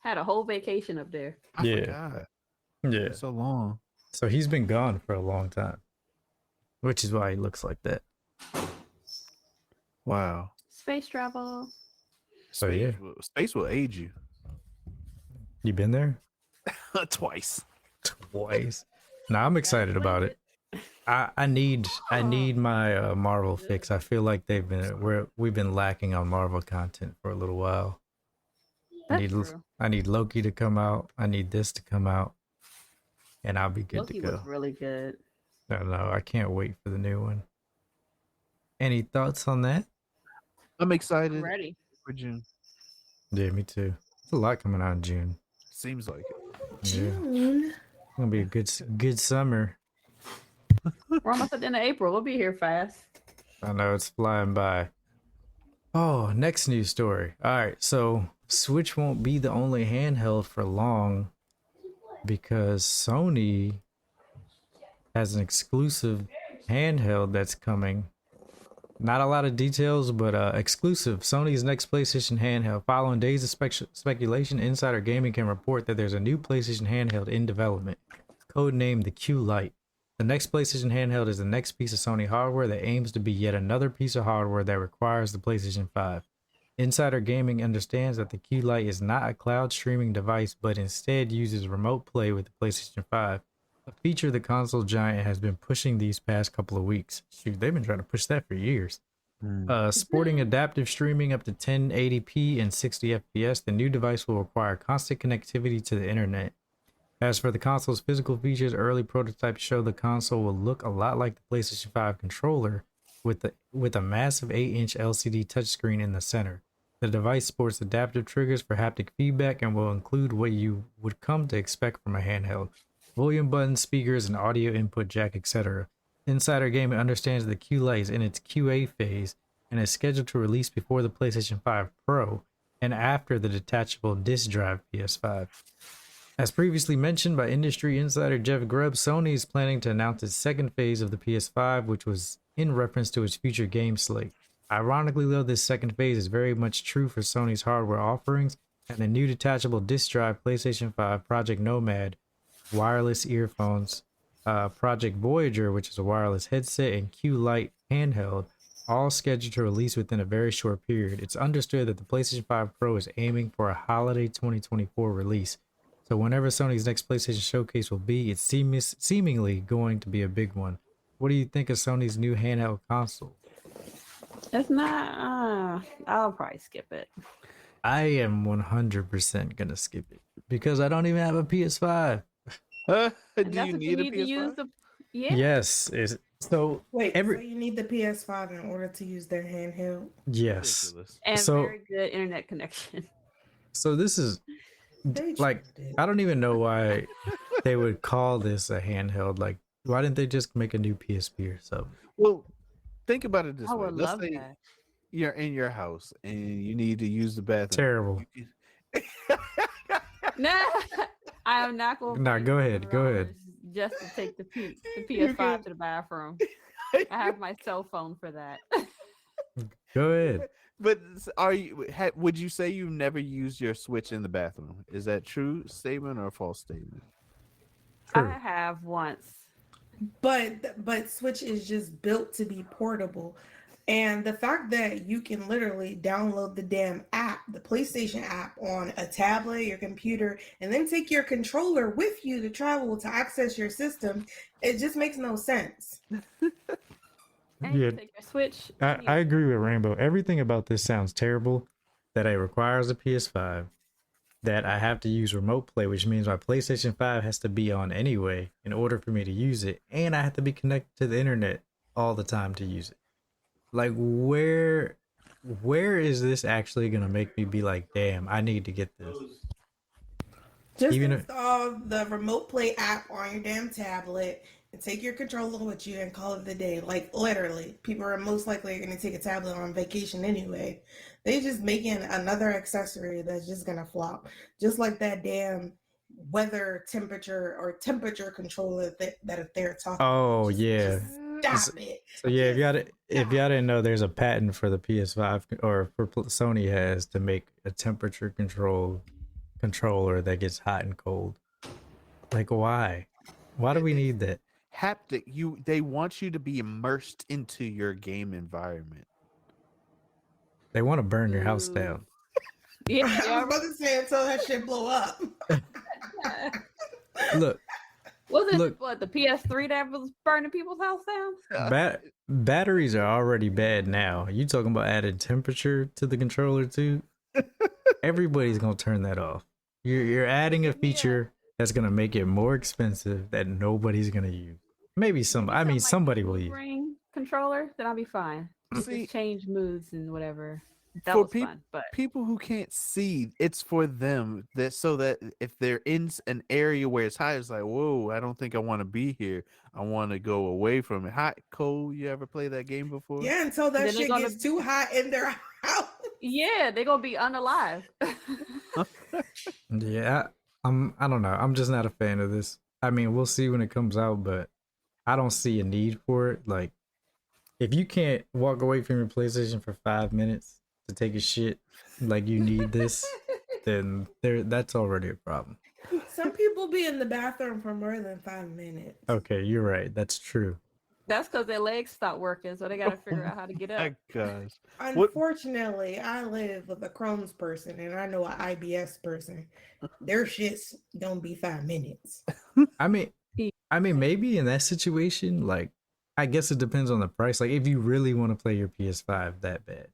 had a whole vacation up there. I Yeah. forgot. Yeah. It's so long. So he's been gone for a long time, which is why he looks like that. Wow. Space travel. So yeah, Space will age you you been there twice. twice. Now I'm excited about it. I need my Marvel fix. I feel like we've been lacking on Marvel content for a little while. That's true. I need Loki to come out. I need this to come out, and I'll be good Loki to go. was really good. I don't know. I can't wait for the new one. Any thoughts on that? I'm excited I'm ready. for June. Yeah, me too. There's a lot coming out in June. Seems like it. Yeah, June. it's gonna be a good summer. We're almost at the end of April. We'll be here fast. I know it's flying by. Oh, next news story. All right, so Switch won't be the only handheld for long because Sony has an exclusive handheld that's coming. Not a lot of details, but exclusive. Sony's next PlayStation handheld. Following days of speculation, Insider Gaming can report that there's a new PlayStation handheld in development, codenamed the Q Lite. The next PlayStation handheld is the next piece of Sony hardware that aims to be yet another piece of hardware that requires the PlayStation 5. Insider Gaming understands that the Q Lite is not a cloud streaming device, but instead uses remote play with the PlayStation 5, a feature the console giant has been pushing these past couple of weeks. Shoot, they've been trying to push that for years. Sporting adaptive streaming up to 1080p and 60 FPS, the new device will require constant connectivity to the internet. As for the console's physical features, early prototypes show the console will look a lot like the PlayStation 5 controller with a massive 8-inch LCD touchscreen in the center. The device sports adaptive triggers for haptic feedback and will include what you would come to expect from a handheld: volume buttons, speakers, and audio input jack, etc. Insider Gaming understands the Q Lite is in its QA phase and is scheduled to release before the PlayStation 5 Pro and after the detachable disk drive PS5. As previously mentioned by industry insider Jeff Grubb, Sony is planning to announce its second phase of the PS5, which was in reference to its future game slate. Ironically, though, this second phase is very much true for Sony's hardware offerings, and the new detachable disk drive PlayStation 5, Project Nomad, wireless earphones, Project Voyager, which is a wireless headset, and Q Lite handheld, all scheduled to release within a very short period. It's understood that the PlayStation 5 Pro is aiming for a holiday 2024 release. So whenever Sony's next PlayStation showcase will be, it's seemingly going to be a big one. What do you think of Sony's new handheld console? It's not. I'll probably skip it. I am 100% gonna skip it because I don't even have a PS5. And Do that's you what need a to use PS5? the. Yeah. Yes, is so Wait, so every you need the PS5 in order to use their handheld? yes. Ridiculous. And So very good internet connection. so this is They like tried it. I don't even know why they would call this a handheld. Like, why didn't they just make a new PSP or something? Well, think about it this I way. would Let's love say that. you're in your house and you need to use the bathroom. Terrible. Nah, I am not going. Nah, go ahead, go ahead. Just to take the You PS5 can- to the bathroom. I have my cell phone for that. Go ahead. But are you? Would you say you've never used your Switch in the bathroom? Is that true statement or a false statement? I True. have once. But Switch is just built to be portable. And the fact that you can literally download the damn app, the PlayStation app, on a tablet, your computer, and then take your controller with you to travel to access your system, it just makes no sense. And you Yeah, take your Switch. I agree with Rainbow. Everything about this sounds terrible. That it requires a PS5. That I have to use remote play, which means my PlayStation 5 has to be on anyway in order for me to use it, and I have to be connected to the internet all the time to use it. Like, where is this actually gonna make me be like, damn, I need to get this? Just Even if install the remote play app on your damn tablet and take your controller with you and call it the day. Like, literally, people are most likely going to take a tablet on vacation anyway. They just making another accessory that's just going to flop. Just like that damn weather temperature controller that they're talking oh about. yeah. Stop it. So yeah, if y'all didn't know, there's a patent for the PS5 or for Sony has to make a temperature control controller that gets hot and cold. Like, why? Why do we need that? Haptic. They want you to be immersed into your game environment. They want to burn your house down. Yeah, I was about to say until that shit blow up. Look, Wasn't what the PS3 that was burning people's house down? batteries are already bad now. You talking about adding temperature to the controller too? Everybody's gonna turn that off. You're adding a feature that's gonna make it more expensive that nobody's gonna use. Maybe somebody will use. Ring controller, then I'll be fine. See, Just change moods and whatever. That for was fun, but people who can't see, it's for them that so that if they're in an area where it's hot, it's like, whoa, I don't think I want to be here. I want to go away from it. Hot, cold. You ever play that game before? Yeah, until that Then shit they're gets too hot in their house. yeah, they're gonna be unalive. Yeah, I don't know. I'm just not a fan of this. I mean, we'll see when it comes out, but I don't see a need for it. Like, if you can't walk away from your PlayStation for 5 minutes to take a shit, like you need this, then that's already a problem. Some people be in the bathroom for more than 5 minutes. Okay, you're right. That's true. That's because their legs stop working, so they gotta figure out how to get up. My gosh. Unfortunately, I live with a Crohn's person and I know an IBS person. Their shits don't be 5 minutes. I mean, maybe in that situation, like, I guess it depends on the price. Like, if you really want to play your PS5 that bad,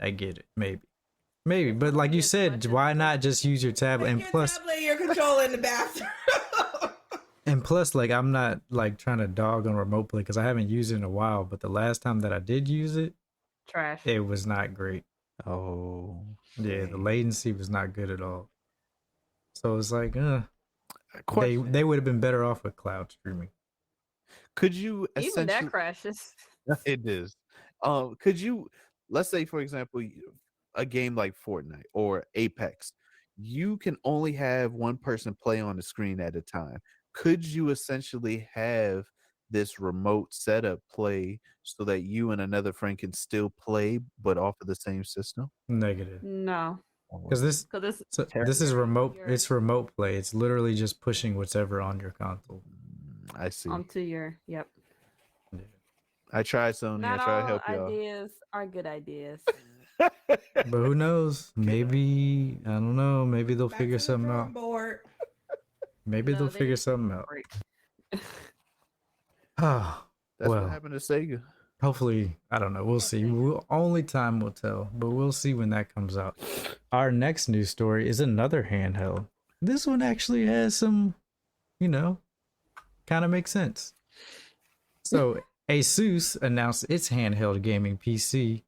I get it. Maybe. But like you said, why not just use your tablet? And plus, Your controller in the bathroom. and plus, like, I'm not like trying to dog on remote play because I haven't used it in a while. But the last time that I did use it, Trash. it was not great. Oh, Yeah, the latency was not good at all. So it's like, they would have been better off with cloud streaming. Could you Even that crashes. It is. Could you, let's say, for example, a game like Fortnite or Apex, you can only have one person play on the screen at a time. Could you essentially have this remote setup play so that you and another friend can still play but off of the same system? Negative. No. Because this is remote. It's remote play. It's literally just pushing whatever on your console. I see. Onto your I tried, Sony. Not I tried to all help y'all. ideas are good ideas. But who knows? Maybe, I don't know. Maybe they'll figure something out. Maybe they'll figure something out. Oh, That's well. what happened to Sega. Hopefully, I don't know. We'll see. Only time will tell, but we'll see when that comes out. Our next news story is another handheld. This one actually has some, you know, kind of makes sense. So, Asus announced its handheld gaming PC.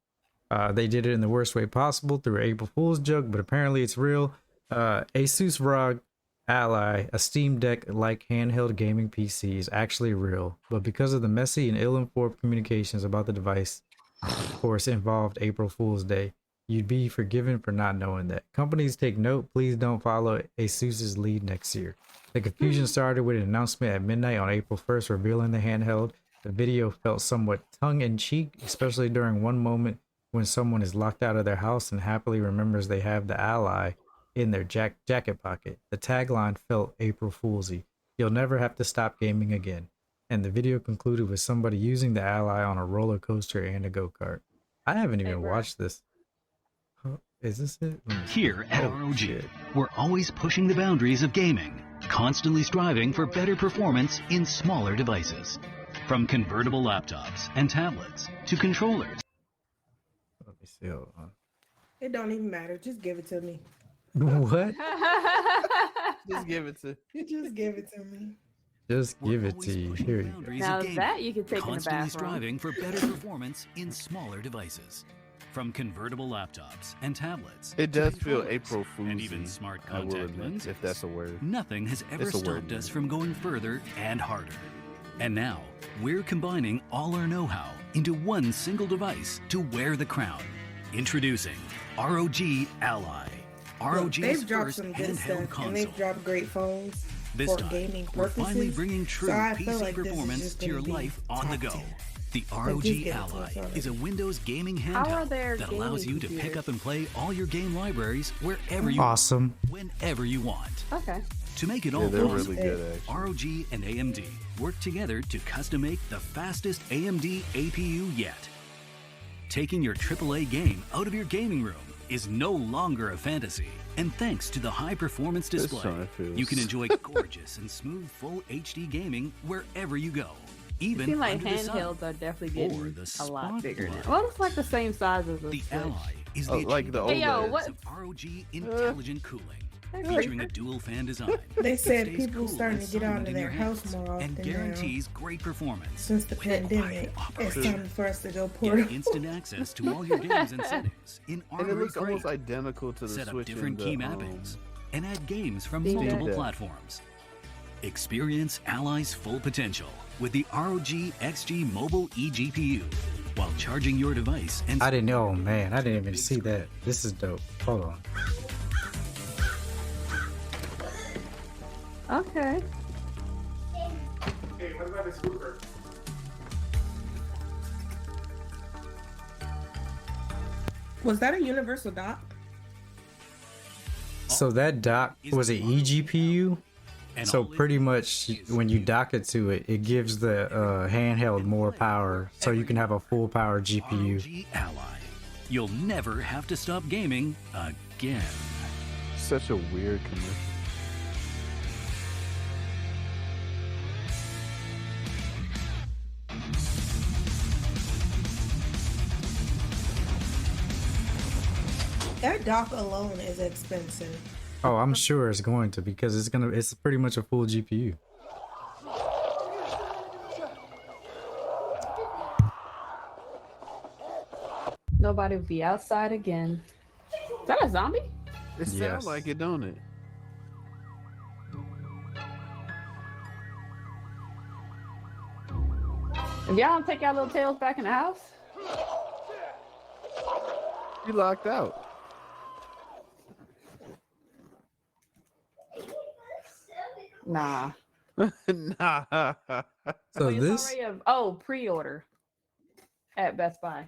They did it in the worst way possible through an April Fool's joke, but apparently it's real. Asus ROG Ally, a Steam Deck-like handheld gaming PC, is actually real, but because of the messy and ill-informed communications about the device, of course, involved April Fool's Day, you'd be forgiven for not knowing that. Companies take note, please don't follow Asus's lead next year. The confusion started with an announcement at midnight on April 1st revealing the handheld. The video felt somewhat tongue-in-cheek, especially during one moment when someone is locked out of their house and happily remembers they have the Ally in their jacket pocket. The tagline felt April Foolsy. You'll never have to stop gaming again. And the video concluded with somebody using the Ally on a roller coaster and a go-kart. I haven't even watched this. Is this it? Here at ROG, we're always pushing the boundaries of gaming, constantly striving for better performance in smaller devices. From convertible laptops and tablets to controllers. Let me see. Hold on. It don't even matter. Just give it to me. What? Just give it to. Just give it to me. Just give it to you. Here you go. Now that you can take in the Constantly bathroom. striving for better performance in smaller devices. From convertible laptops and tablets. It to does feel controllers April Fool's. and even smart I will contact admit, lenses. if that's a word. Nothing has ever It's a word stopped us now. from going further and harder. And now, we're combining all our know-how into one single device to wear the crown. Introducing ROG Ally. Look, ROG's they've dropped first some good handheld stuff, and console. they've dropped great phones This for time, gaming we're purposes. finally bringing true so I feel PC like this is performance just to your gonna be life on the top go. 10. The just ROG give it to Ally us already. is a Windows gaming How are handheld their that allows gaming you to pick computers? up and play all your game libraries wherever you Awesome. want, whenever you want. Okay. To make it Yeah, all they're possible, really good, actually. ROG and AMD work together to custom make the fastest AMD APU yet. Taking your AAA game out of your gaming room is no longer a fantasy. And thanks to the high-performance This display, time it feels- you can enjoy gorgeous and smooth full HD gaming wherever you go. It Even seems like under the sun. handhelds are definitely Or getting the a lot spot bigger now. light. Well, it's like the same size as a The Switch. Ally is Oh, the like the Hey, yo, OLED. what- of ROG intelligent cooling, featuring a dual fan design. They said Stays people cool starting and to get out silent of in their your house hands more often and now. guarantees great performance. Since the with pandemic, quiet it's operation. time for us to go Get portable. instant access to all your games and settings in And it Armory looks Grade. almost identical to the Set up Switch different and key the, mappings and add games from Steam multiple Deck. platforms. Experience Ally's full potential with the ROG XG Mobile eGPU while charging your device and I didn't know, man. I didn't even see that. This is dope. Hold on. Okay. Hey, what about this Hoover? Was that a universal dock? So that dock was an eGPU. and So all it pretty much is when you dock it to it, it gives the handheld more power, so you can have a full power GPU. ROG Ally. You'll never have to stop gaming again. Such a weird commercial. That dock alone is expensive. Oh, I'm sure it's going to, because it's pretty much a full GPU. Nobody will be outside again. Is that a zombie? It Yes. sounds like it, don't it? If y'all don't take y'all little tails back in the house, You locked out. nah. Nah. So It's this, already pre-order at Best Buy.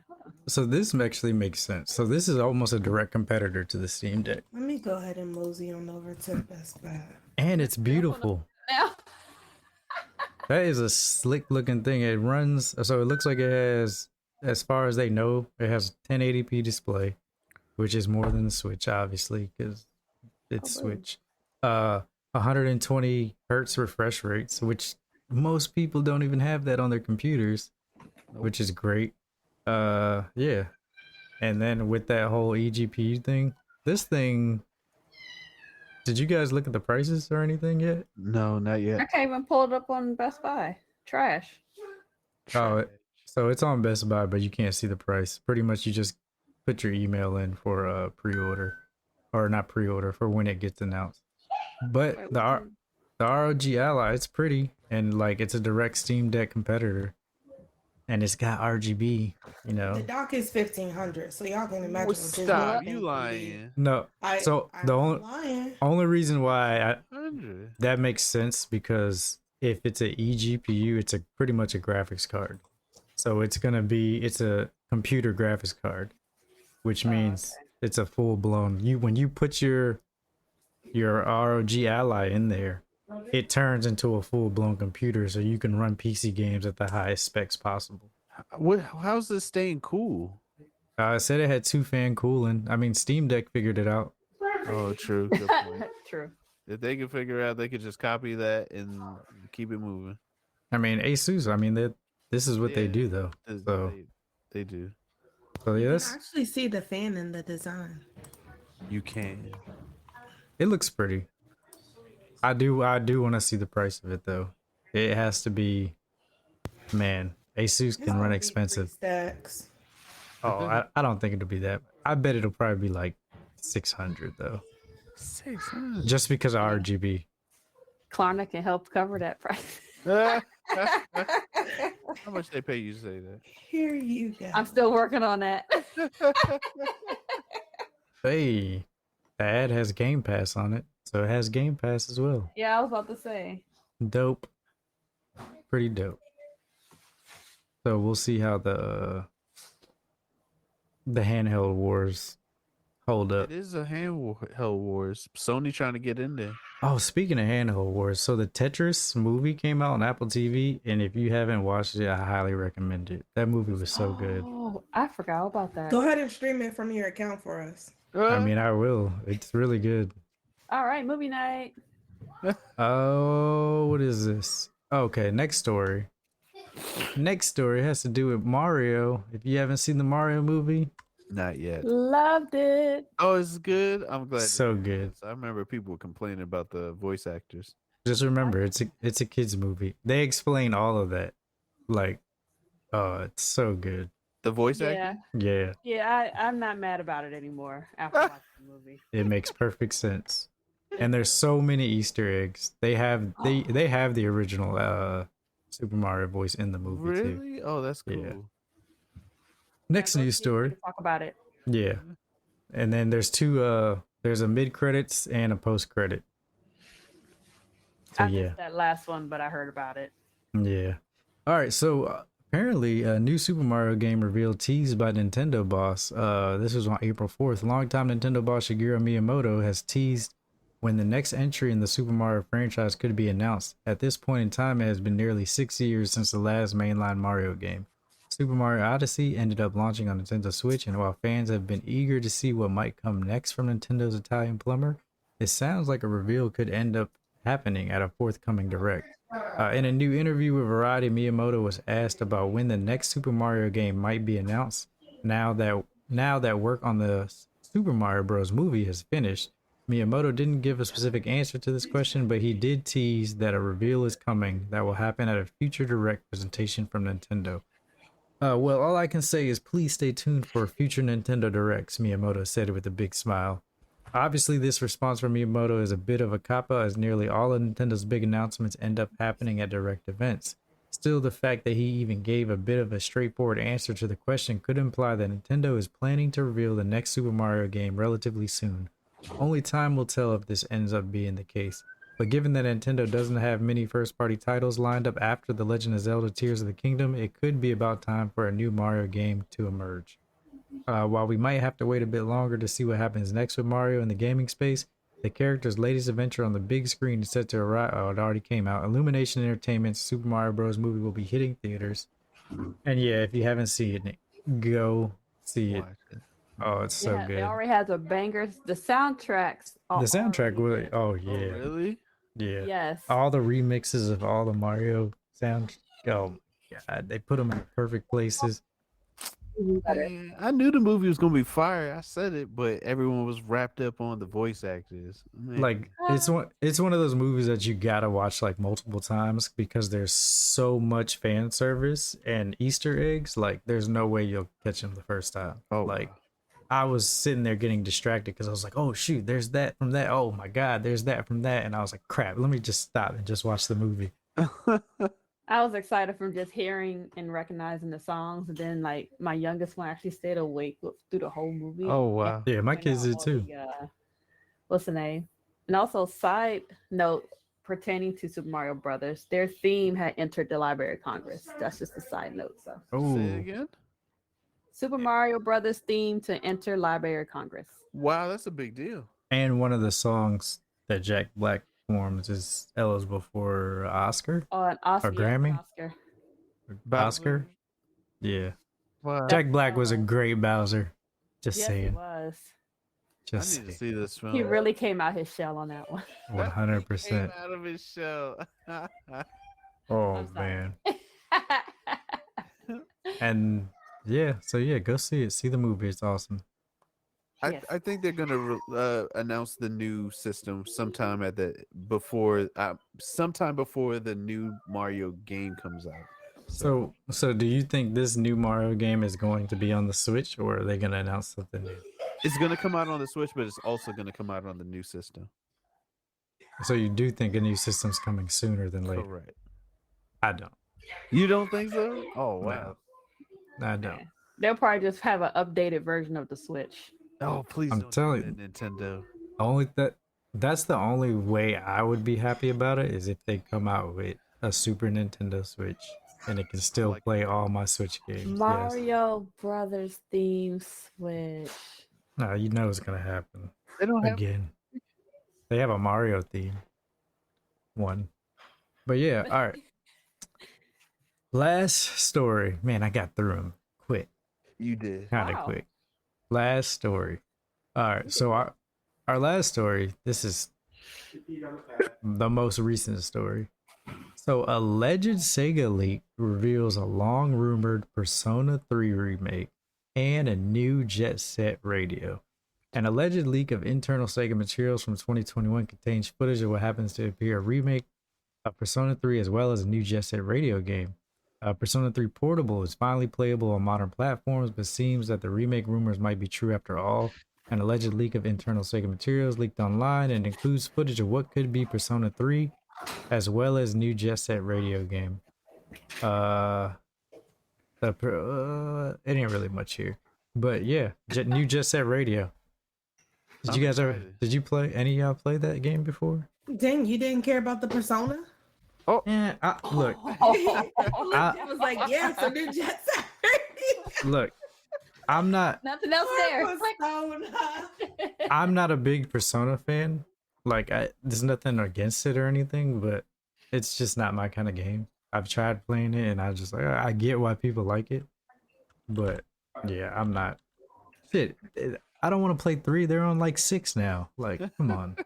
so this actually makes sense. So this is almost a direct competitor to the Steam Deck, Let me go ahead and mosey on over to Best Buy. and it's beautiful. Now, That is a slick looking thing. It runs, so it looks like it has, as far as they know, it has 1080p display, which is more than the Switch, obviously, because it's Switch. 120 hertz refresh rates, which most people don't even have that on their computers. which is great. Yeah. And then with that whole eGPU thing, this thing, did you guys look at the prices or anything yet? No, not I yet. can't even pull it up on Best Buy. Trash. Oh, so it's on Best Buy, but you can't see the price. Pretty much you just put your email in for pre-order, or not pre-order, for when it gets announced. But Wait, the ROG Ally, it's pretty, and like it's a direct Steam Deck competitor, and it's got RGB. You The know, dock is 1,500, so y'all can imagine what Disney Stop, thinks you we lying. no. So I'm the not lying. only reason why 100. that makes sense, because if it's a eGPU, it's a pretty much a graphics card. So it's a computer graphics card, which means it's a full blown. When you put your ROG Ally in there, it turns into a full blown computer, so you can run PC games at the highest specs possible. How's this staying cool? I said it had 2-fan cooling. I mean, Steam Deck figured it out. Oh, true. Good point. True. If they could figure out, they could just copy that and keep it moving. I mean, Asus. I mean, this is what they Yeah, do, though. So they do. yeah, You can that's, actually see the fan in the design. You can. it looks pretty. I do want to see the price of it, though. It has to be, man. Asus It's can gonna run be expensive. 3 stacks. Oh, I don't think it'll be that. I bet it'll probably be like 600 though, 600. just because of RGB. Klarna can help cover that price. How much they pay you to say that? Here you go. I'm still working on that. Hey, the ad has Game Pass on it, so it has Game Pass as well. Yeah, I was about to say. Dope, pretty dope. So we'll see how the handheld wars hold up. It is a handheld wars. Sony trying to get in there. Oh, speaking of handheld wars, so the Tetris movie came out on Apple TV, and if you haven't watched it, I highly recommend it. That movie was so good. Oh, I forgot about that. Go ahead and stream it from your account for us. I mean, I will. It's really good. All right, movie night. Oh, what is this? Okay, next story. Next story has to do with Mario. If you haven't seen the Mario movie, not yet. Loved it. Oh, it's good. I'm glad. So good. I remember people complaining about the voice actors. Just remember, it's a kids movie. They explain all of that. Like, oh, it's so good. The voice Yeah. acting? Yeah, Yeah, I'm not mad about it anymore after watching the movie. it makes perfect sense. And there's so many Easter eggs. They have the original Super Mario voice in the movie too. Really? Oh, that's cool. Yeah. Next news story. Talk about it. Yeah. And then there's there's a mid credits and a post credit. So I yeah. missed that last one, but I heard about it. Yeah. All right. So apparently, a new Super Mario game revealed teased by Nintendo boss. This was on April 4th. Longtime Nintendo boss Shigeru Miyamoto has teased when the next entry in the Super Mario franchise could be announced. At this point in time, it has been nearly 6 years since the last mainline Mario game. Super Mario Odyssey ended up launching on Nintendo Switch, and while fans have been eager to see what might come next from Nintendo's Italian plumber, it sounds like a reveal could end up happening at a forthcoming Direct. In a new interview with Variety, Miyamoto was asked about when the next Super Mario game might be announced. Now that work on the Super Mario Bros. Movie has finished, Miyamoto didn't give a specific answer to this question, but he did tease that a reveal is coming that will happen at a future Direct presentation from Nintendo. Well, all I can say is please stay tuned for future Nintendo Directs, Miyamoto said with a big smile. Obviously, this response from Miyamoto is a bit of a cop-out, as nearly all of Nintendo's big announcements end up happening at Direct events. Still, the fact that he even gave a bit of a straightforward answer to the question could imply that Nintendo is planning to reveal the next Super Mario game relatively soon. Only time will tell if this ends up being the case. But given that Nintendo doesn't have many first-party titles lined up after The Legend of Zelda Tears of the Kingdom, it could be about time for a new Mario game to emerge. While we might have to wait a bit longer to see what happens next with Mario in the gaming space, the character's latest adventure on the big screen is set to arrive. Oh, it already came out. Illumination Entertainment's Super Mario Bros. Movie will be hitting theaters. And yeah, if you haven't seen it, go see it. Oh, it's so good. It already has a banger. The soundtracks. The soundtrack really. Oh yeah. Really? Yeah. Yes. All the remixes of all the Mario sound. Oh, God, they put them in perfect places. Man, I knew the movie was gonna be fire. I said it, but everyone was wrapped up on the voice actors. Man. Like it's one of those movies that you gotta watch like multiple times because there's so much fan service and Easter eggs. Like there's no way you'll catch them the first time. Oh, like I was sitting there getting distracted because I was like, oh shoot, there's that from that. Oh my god, there's that from that. And I was like, crap, let me just stop and just watch the movie. I was excited from just hearing and recognizing the songs, and then like my youngest one actually stayed awake through the whole movie. Oh wow. Yeah, my kids did too. What's the name? And also, side note pertaining to Super Mario Brothers, their theme had entered the Library of Congress. That's just a side note. So. Say it again. Super Mario Brothers theme to enter Library of Congress. Wow, that's a big deal. And one of the songs that Jack Black performs is eligible for Oscar An Oscar or Grammy. Oscar. Yeah. Wow. Jack Black was a great Bowser. Just saying. He was. Just I need to see this film. He really came out his shell on that one. 100%. Out of his shell. Oh man. And yeah, so yeah, go see it. See the movie. It's awesome. I think they're gonna announce the new system sometime sometime before the new Mario game comes out. So do you think this new Mario game is going to be on the Switch, or are they gonna announce something new? It's gonna come out on the Switch, but it's also gonna come out on the new system. So you do think a new system's coming sooner than later? Correct. I don't. You don't think so? Oh wow. No, I don't. They'll probably just have an updated version of the Switch. Oh please! I'm don't telling do you, that, Nintendo. That's the only way I would be happy about it is if they come out with a Super Nintendo Switch and it can still play all my Switch games. Mario Brothers theme Switch. No, you know it's gonna happen. They don't have again. They have a Mario theme one, but yeah. All right. Last story, man. I got through them quick. You did kind of quick. Last story. All right, so our last story. This is the most recent story. So, alleged Sega leak reveals a long-rumored Persona 3 remake and a new Jet Set Radio. An alleged leak of internal Sega materials from 2021 contains footage of what happens to appear a remake of Persona 3 as well as a new Jet Set Radio game. Persona 3 Portable is finally playable on modern platforms, but seems that the remake rumors might be true after all. An alleged leak of internal Sega materials leaked online and includes footage of what could be Persona 3, as well as new Jet Set Radio game. It ain't really much here, but yeah, new Jet Set Radio. Did you guys ever? Did you play? Any of y'all play that game before? Dang, you didn't care about the Persona? Oh yeah, look. I was like, yeah, so did Jet Set Radio. Look, I'm not. Nothing else there. I'm not a big Persona fan. Like, there's nothing against it or anything, but it's just not my kind of game. I've tried playing it, and I just like I get why people like it, but yeah, I'm not. Shit, I don't want to play 3. They're on like 6 now. Like, come on.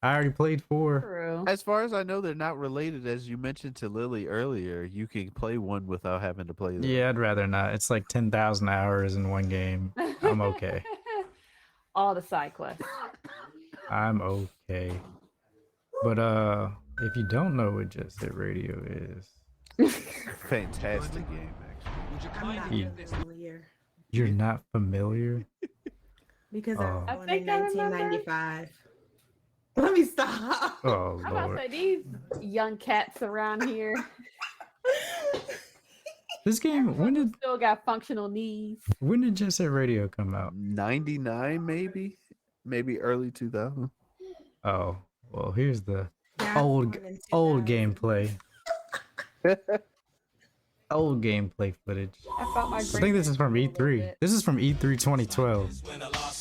I already played 4. True. As far as I know, they're not related. As you mentioned to Lily earlier, you can play one without having to play them. Yeah, I'd rather not. It's like 10,000 hours in one game. I'm okay. All the side quests. I'm okay. But if you don't know what Jet Set Radio is, fantastic game, actually. You're not familiar? Because I was I born think in I remember. 1995. Let me stop. Oh I'm about to Lord. say these young cats around here This game, still got functional needs. when did Jet Set Radio come out? 99, maybe early 2000. Oh, well, here's the Yeah, I was old born in old 2000. gameplay. Old gameplay footage. I thought my I think this is from E3. This is from E3 2012.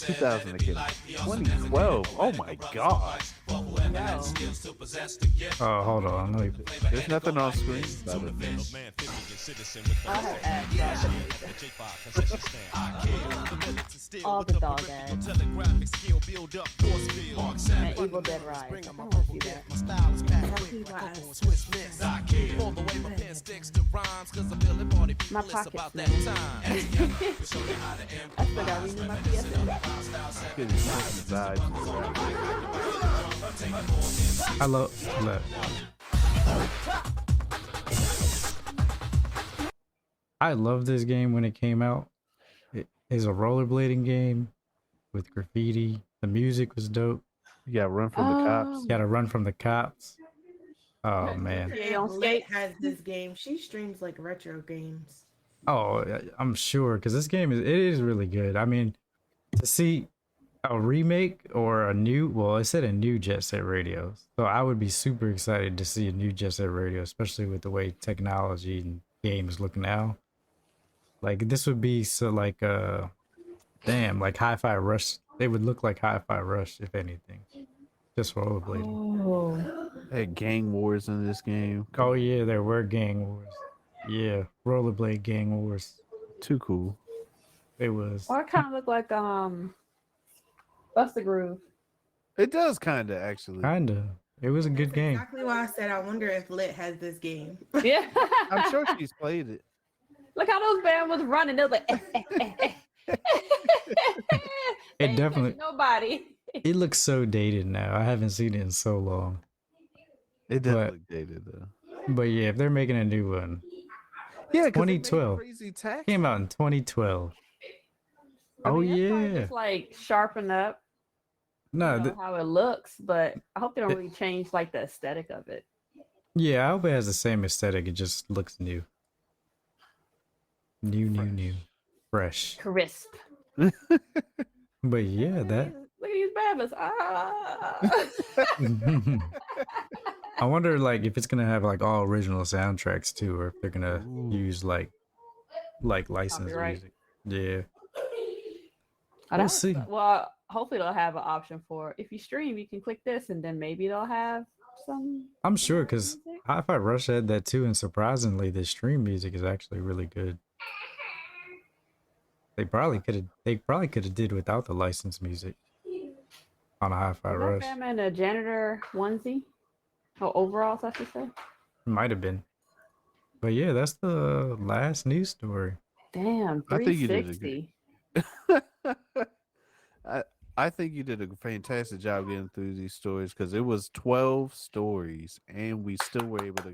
2000 again. 2012. Oh my god. Oh, hold on. Let me. There's nothing on screen about it. all the dog ads. And Evil Dead Rise. I don't want to see that. My pockets, man. I still got to renew my PSN. I love. I loved this game when it came out. It is a rollerblading game with graffiti. The music was dope. You gotta run from the cops. You gotta run from the cops. Oh man. Lit has this game. She streams like retro games. Oh, I'm sure because this game is really good. I mean, to see a remake or a new, well, it said a new Jet Set Radio, so I would be super excited to see a new Jet Set Radio, especially with the way technology and games look now. Like this would be so like damn, like Hi-Fi Rush. They would look like Hi-Fi Rush if anything. Just rollerblading. Oh. They had gang wars in this game. Oh yeah, there were gang wars. Yeah, rollerblade gang wars. Too cool. It was. Or it kind of looked like Bust the Groove. It does kind of actually. Kinda. It was a good game. Exactly why I said I wonder if Lit has this game. Yeah. I'm sure she's played it. Look how those band was running. They was like, It definitely. Nobody. It looks so dated now. I haven't seen it in so long. It does look dated though. But yeah, if they're making a new one. Yeah, 2012. Came out in 2012. Oh yeah. Just like sharpen up. No, How it looks, but I hope they don't really change like the aesthetic of it. yeah, I hope it has the same aesthetic. It just looks new. New. Fresh. Crisp. But yeah, that. Look at these babies. Ah. I wonder like if it's gonna have like all original soundtracks too, or if they're gonna use like licensed music. Yeah. We'll see. Well, hopefully they'll have an option for if you stream, you can click this, and then maybe they'll have some. I'm sure because Hi-Fi Rush had that too, and surprisingly, the stream music is actually really good. They probably could have did without the licensed music on a Hi-Fi Rush. Them in a janitor onesie, or overalls, I should say. Might have been, but yeah, that's the last news story. Damn, 360. I think you did I think you did a fantastic job getting through these stories because it was 12 stories and we still were able to.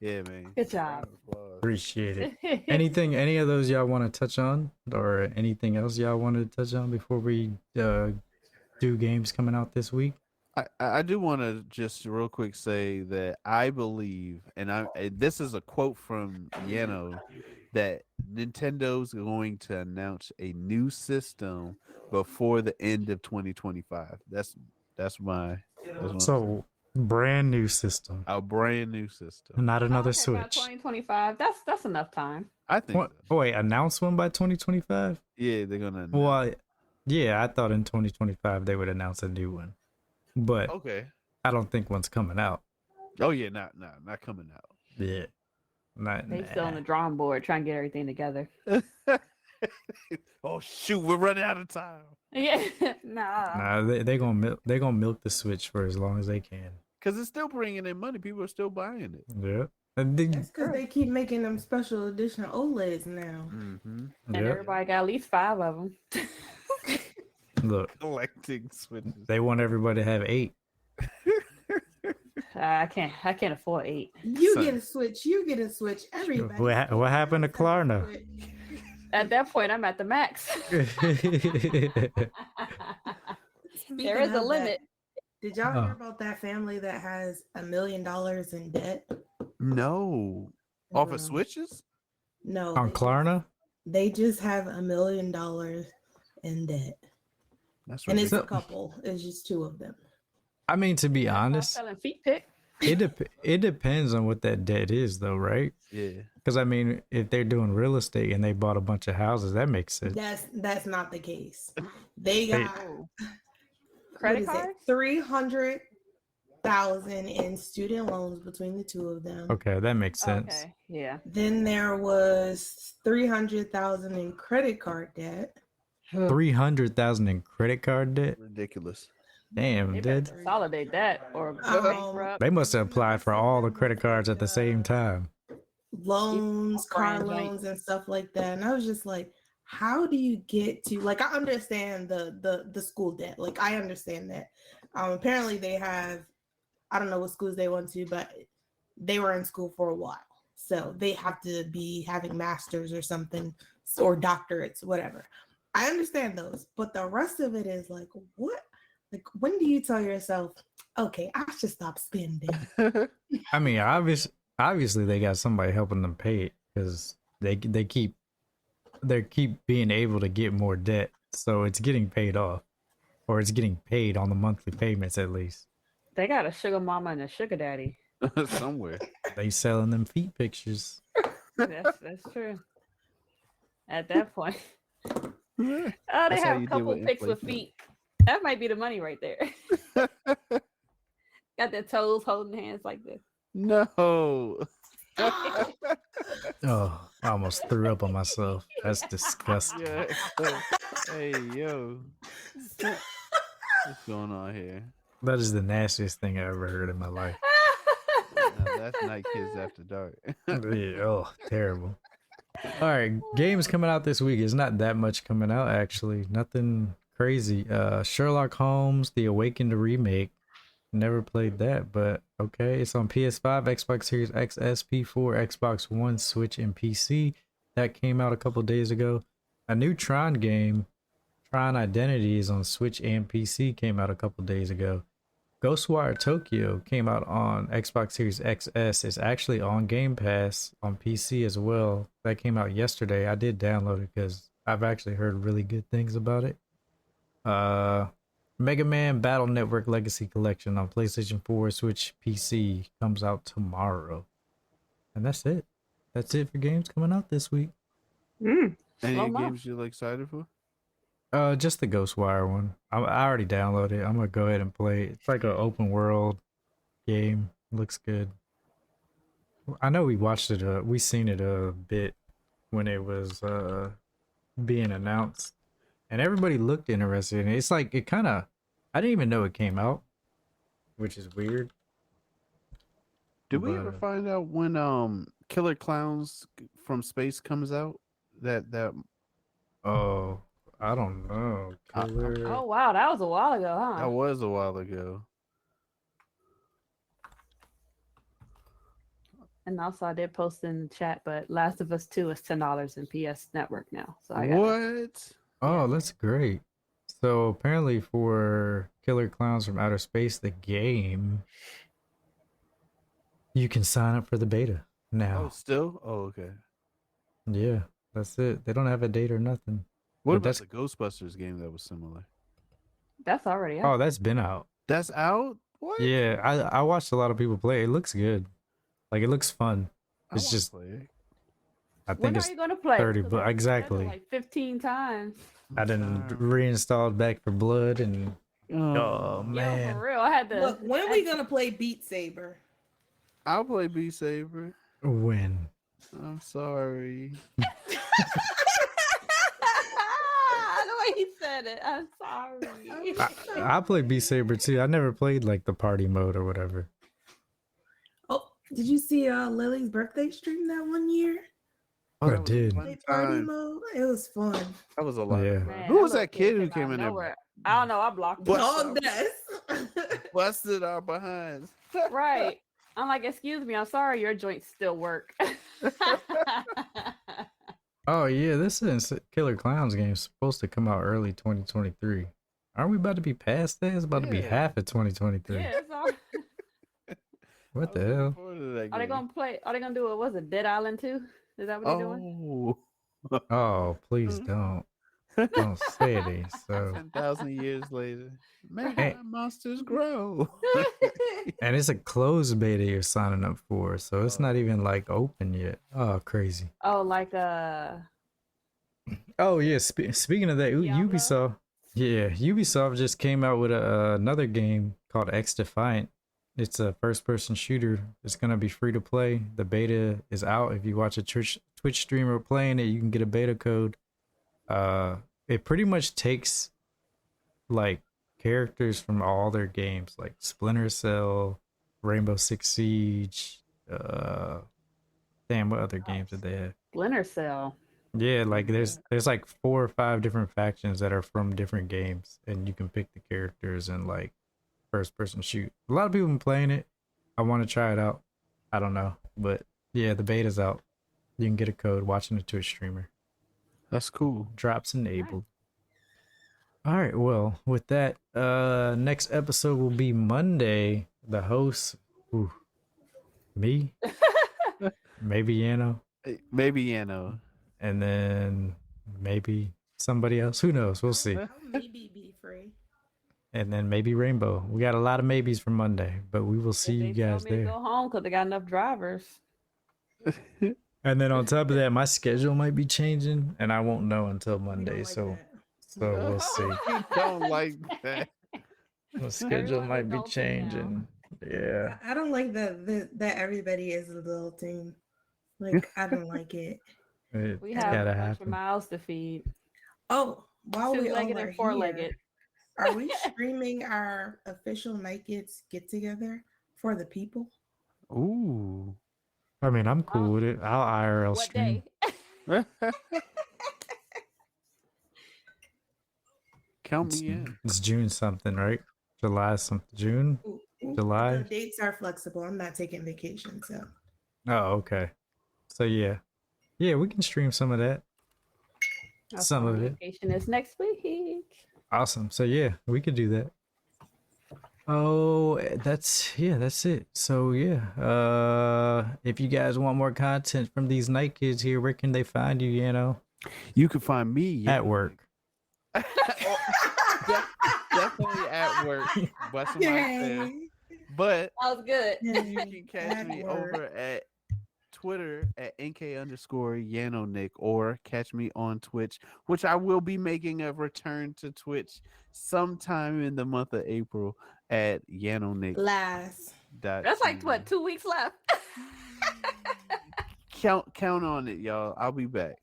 Yeah, man. Good job. Appreciate it. Any of those y'all want to touch on, or anything else y'all wanted to touch on before we do games coming out this week? I do want to just real quick say that I believe, and this is a quote from Yano, that Nintendo's going to announce a new system before the end of 2025. That's my. So brand new system. A brand new system. Not another By Switch. 2025. That's enough time. I think. What, wait, announce one by 2025? Yeah, they're gonna. Well, yeah, I thought in 2025 they would announce a new one, but okay. I don't think one's coming out. Oh yeah, not coming out. Yeah, They still on the drawing board trying to get everything together. Oh shoot, we're running out of time. Yeah, nah. They gonna milk the Switch for as long as they can. Cause it's still bringing in money. People are still buying it. Yeah, That's because they keep making them special edition OLEDs now. Mm-hmm. And everybody got at least 5 of them. Look, collecting Switches. They want everybody to have 8. I can't afford 8. You get a Switch. Everybody. What happened to Klarna? At that point, I'm at the max. There is a limit. Did y'all hear about that family that has $1 million in debt? No. Off of Switches? No. On Klarna? They just have $1 million in debt. That's and it's a couple. It's just 2 of them. I mean, to be honest, Selling feet pick. it depends on what that debt is, though, right? Yeah. Because I mean, if they're doing real estate and they bought a bunch of houses, that makes sense. That's not the case. They got credit cards, $300,000 in student loans between the 2 of them. Okay, that makes sense. Okay, yeah. Then there was $300,000 in credit card debt. 300,000 in credit card debt. Ridiculous. Damn, They better dude. consolidate that or go bankrupt. They must have applied for all the credit cards at the same time. Loans, car Brand bank. loans, and stuff like that. And I was just like, how do you get to like? I understand the school debt. Like I understand that. Apparently they have, I don't know what schools they went to, but they were in school for a while, so they have to be having masters or something or doctorates, whatever. I understand those, but the rest of it is like, what? Like, when do you tell yourself, okay, I should stop spending? I mean, obviously they got somebody helping them pay it because they keep being able to get more debt, so it's getting paid off, or it's getting paid on the monthly payments at least. They got a sugar mama and a sugar daddy. Somewhere. They selling them feet pictures. That's true. At that point. Oh, they That's how have a you deal couple with pics with inflation. feet. That might be the money right there. Got their toes holding hands like this. No. Oh, I almost threw up on myself. That's disgusting. Yeah. Hey, yo. What's going on here? That is the nastiest thing I ever heard in my life. Now, that's Night Kids After Dark. Yeah, oh, terrible. All right, games coming out this week. It's not that much coming out, actually. Nothing crazy. Sherlock Holmes, The Awakened remake. Never played that, but okay. It's on PS5, Xbox Series X, SP4, Xbox One, Switch, and PC. That came out a couple days ago. A new Tron game, Tron Identity, is on Switch and PC. Came out a couple days ago. Ghostwire Tokyo came out on Xbox Series XS. It's actually on Game Pass on PC as well. That came out yesterday. I did download it because I've actually heard really good things about it. Mega Man Battle Network Legacy Collection on PlayStation 4, Switch, PC comes out tomorrow. And that's it. That's it for games coming out this week. Any Slow mo. games you're excited for? Just the Ghostwire one. I already downloaded it. I'm gonna go ahead and play it. It's like an open world game. Looks good. I know we watched it. We seen it a bit when it was being announced, and everybody looked interested in it. It's like it kind of. I didn't even know it came out, which is weird. Did we ever find out when Killer Clowns from Space comes out? That Oh, I don't know. Killer. Oh wow, that was a while ago, huh? that was a while ago. And also I did post in the chat, but Last of Us 2 is $10 in PS Network now. So I got What? Oh, that's great. So apparently for Killer Clowns from Outer Space, the game, you can sign up for the beta Oh, now. still? Oh, okay. Yeah, that's it. They don't have a date or nothing. What But about that's the Ghostbusters game that was similar? That's already out. oh, that's been out. That's out? What? Yeah, I watched a lot of people play. It looks good. Like it looks fun. I It's wanna just play it. I When think are it's you gonna play? 30 Because but I said it exactly. like 15 times. I didn't reinstalled Back for Blood and oh Yo, man. for real, I had to. Look, when are we gonna play Beat Saber? I'll play Beat Saber. When? I'm sorry. the way he said it, I'm sorry. I played Beat Saber too. I never played like the party mode or whatever. Oh, did you see Lily's birthday stream that one year? Oh, I that was a did. fun Play party time. mode. It was fun. That was a lot. Yeah. Of fun. Man, Who was little that kid who came came out in of there nowhere. I don't know. I blocked him. Dog Des. busted our behinds? Right. I'm like, excuse me, I'm sorry, your joints still work. Oh yeah, this is Killer Clowns game is supposed to come out early 2023. Aren't we about to be past that? It's about to be Yeah. half of 2023. Yeah, it's all... What the hell? Are they gonna play? Are they gonna do it? Was it Dead Island 2? Is that what they're doing? Oh, Oh, please don't. Don't say it. So 10,000 years later, make Hey. my monsters grow. and it's a closed beta you're signing up for, so it's not even like open yet. Oh, crazy. Oh, like Oh yeah, speaking of that, Diablo? Ubisoft. Yeah, Ubisoft just came out with another game called X Defiant. It's a first-person shooter. It's gonna be free to play. The beta is out. If you watch a Twitch streamer playing it, you can get a beta code. it pretty much takes like characters from all their games, like Splinter Cell, Rainbow Six Siege. Damn, what other games did they have? Splinter Cell. Yeah, like there's like 4 or 5 different factions that are from different games, and you can pick the characters and like first person shoot. A lot of people been playing it. I want to try it out. I don't know, but yeah, the beta's out. You can get a code watching a Twitch streamer. That's cool. Drops enabled. All right, well, with that, next episode will be Monday. The host, me, maybe Yano, and then maybe somebody else. Who knows? We'll see. I'll maybe be free. And then maybe Rainbow. We got a lot of maybes for Monday, but we will see you guys They there. go home because they got enough drivers. And then on top of that, my schedule might be changing, and I won't know until Monday. So we'll see. You don't like that. The schedule might be changing. Yeah. I don't like that everybody is a little team. Like, I don't like it. We have a bunch of mouths to feed. Oh, while we all Two-legged are and four-legged. here, are we streaming our official Night Kids get together for the people? Ooh. I mean, I'm cool with it. I'll IRL What stream. day? Count me in. It's June something, right? July something. June? July? The dates are flexible. I'm not taking vacation, so. Oh, okay. So yeah. Yeah, we can stream some of that. Some of it. Vacation is next week. Awesome. So yeah, we could do that. Oh, that's it. So yeah, if you guys want more content from these Night Kids here, where can they find you? You know, you can find me at work. Definitely at work. Busting my ass. But that was good. You can catch me over at Twitter at NK_Yanonick, or catch me on Twitch, which I will be making a return to Twitch sometime in the month of April at Yanonick. That's like what, 2 weeks left. Count on it, y'all. I'll be back.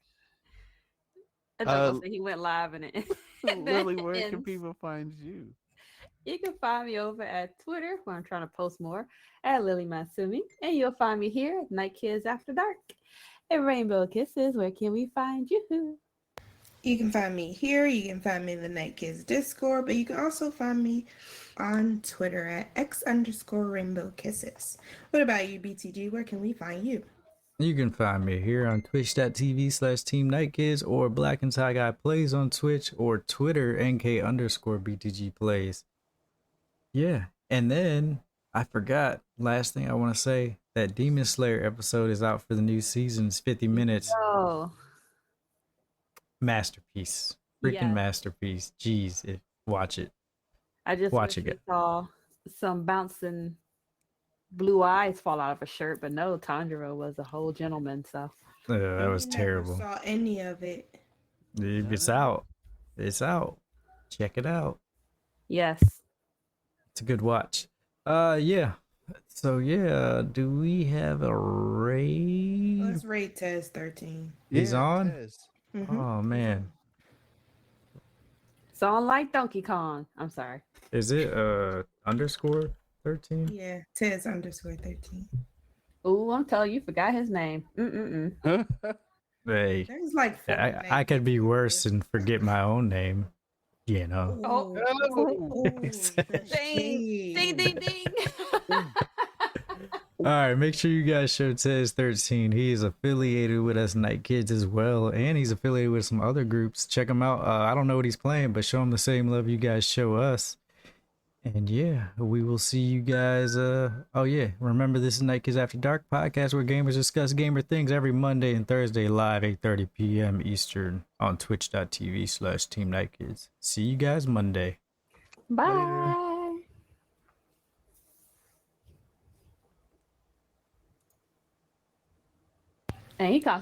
I thought he went live in it. Lily, where can people find you? You can find me over at Twitter, where I'm trying to post more, at LilyMasume. And you'll find me here at Night Kids After Dark. And Rainbow Kisses, where can we find you? You can find me here. You can find me in the Night Kids Discord. But you can also find me on Twitter at X_Rainbowkisses. What about you, BTG? Where can we find you? You can find me here on twitch.tv/Team Night Kids, or Black and Tie Guy Plays on Twitch, or Twitter NK_BTG Plays. Yeah, and then I forgot, last thing I want to say, that Demon Slayer episode is out for the new season. It's 50 minutes. Oh, masterpiece, freaking masterpiece. Jeez, watch it. I just watch wish it. we saw some bouncing blue eyes fall out of a shirt, but no, Tanjiro was a whole gentleman. So that was terrible. Never saw any of it. It's out. It's out. Check it out. Yes. It's a good watch. Yeah. So yeah, do we have a raid? Let's raid Tez 13. He's on? Mhm. Oh man. It's on like Donkey Kong. I'm sorry. Is it _13? Yeah, Tez _13. Oh, I'm telling you, forgot his name. Hey, There's like I could be worse and forget my own name. You know. Oh. Ding, ding, ding, ding. All right, make sure you guys show Tez 13. He is affiliated with us Night Kids as well, and he's affiliated with some other groups. Check him out. I don't know what he's playing, but show him the same love you guys show us. And yeah, we will see you guys. Oh yeah, remember, this is Night Kids After Dark podcast, where gamers discuss gamer things, every Monday and Thursday live 8:30 p.m. Eastern on twitch.tv/Team Night Kids. See you guys Monday. Bye. And he costs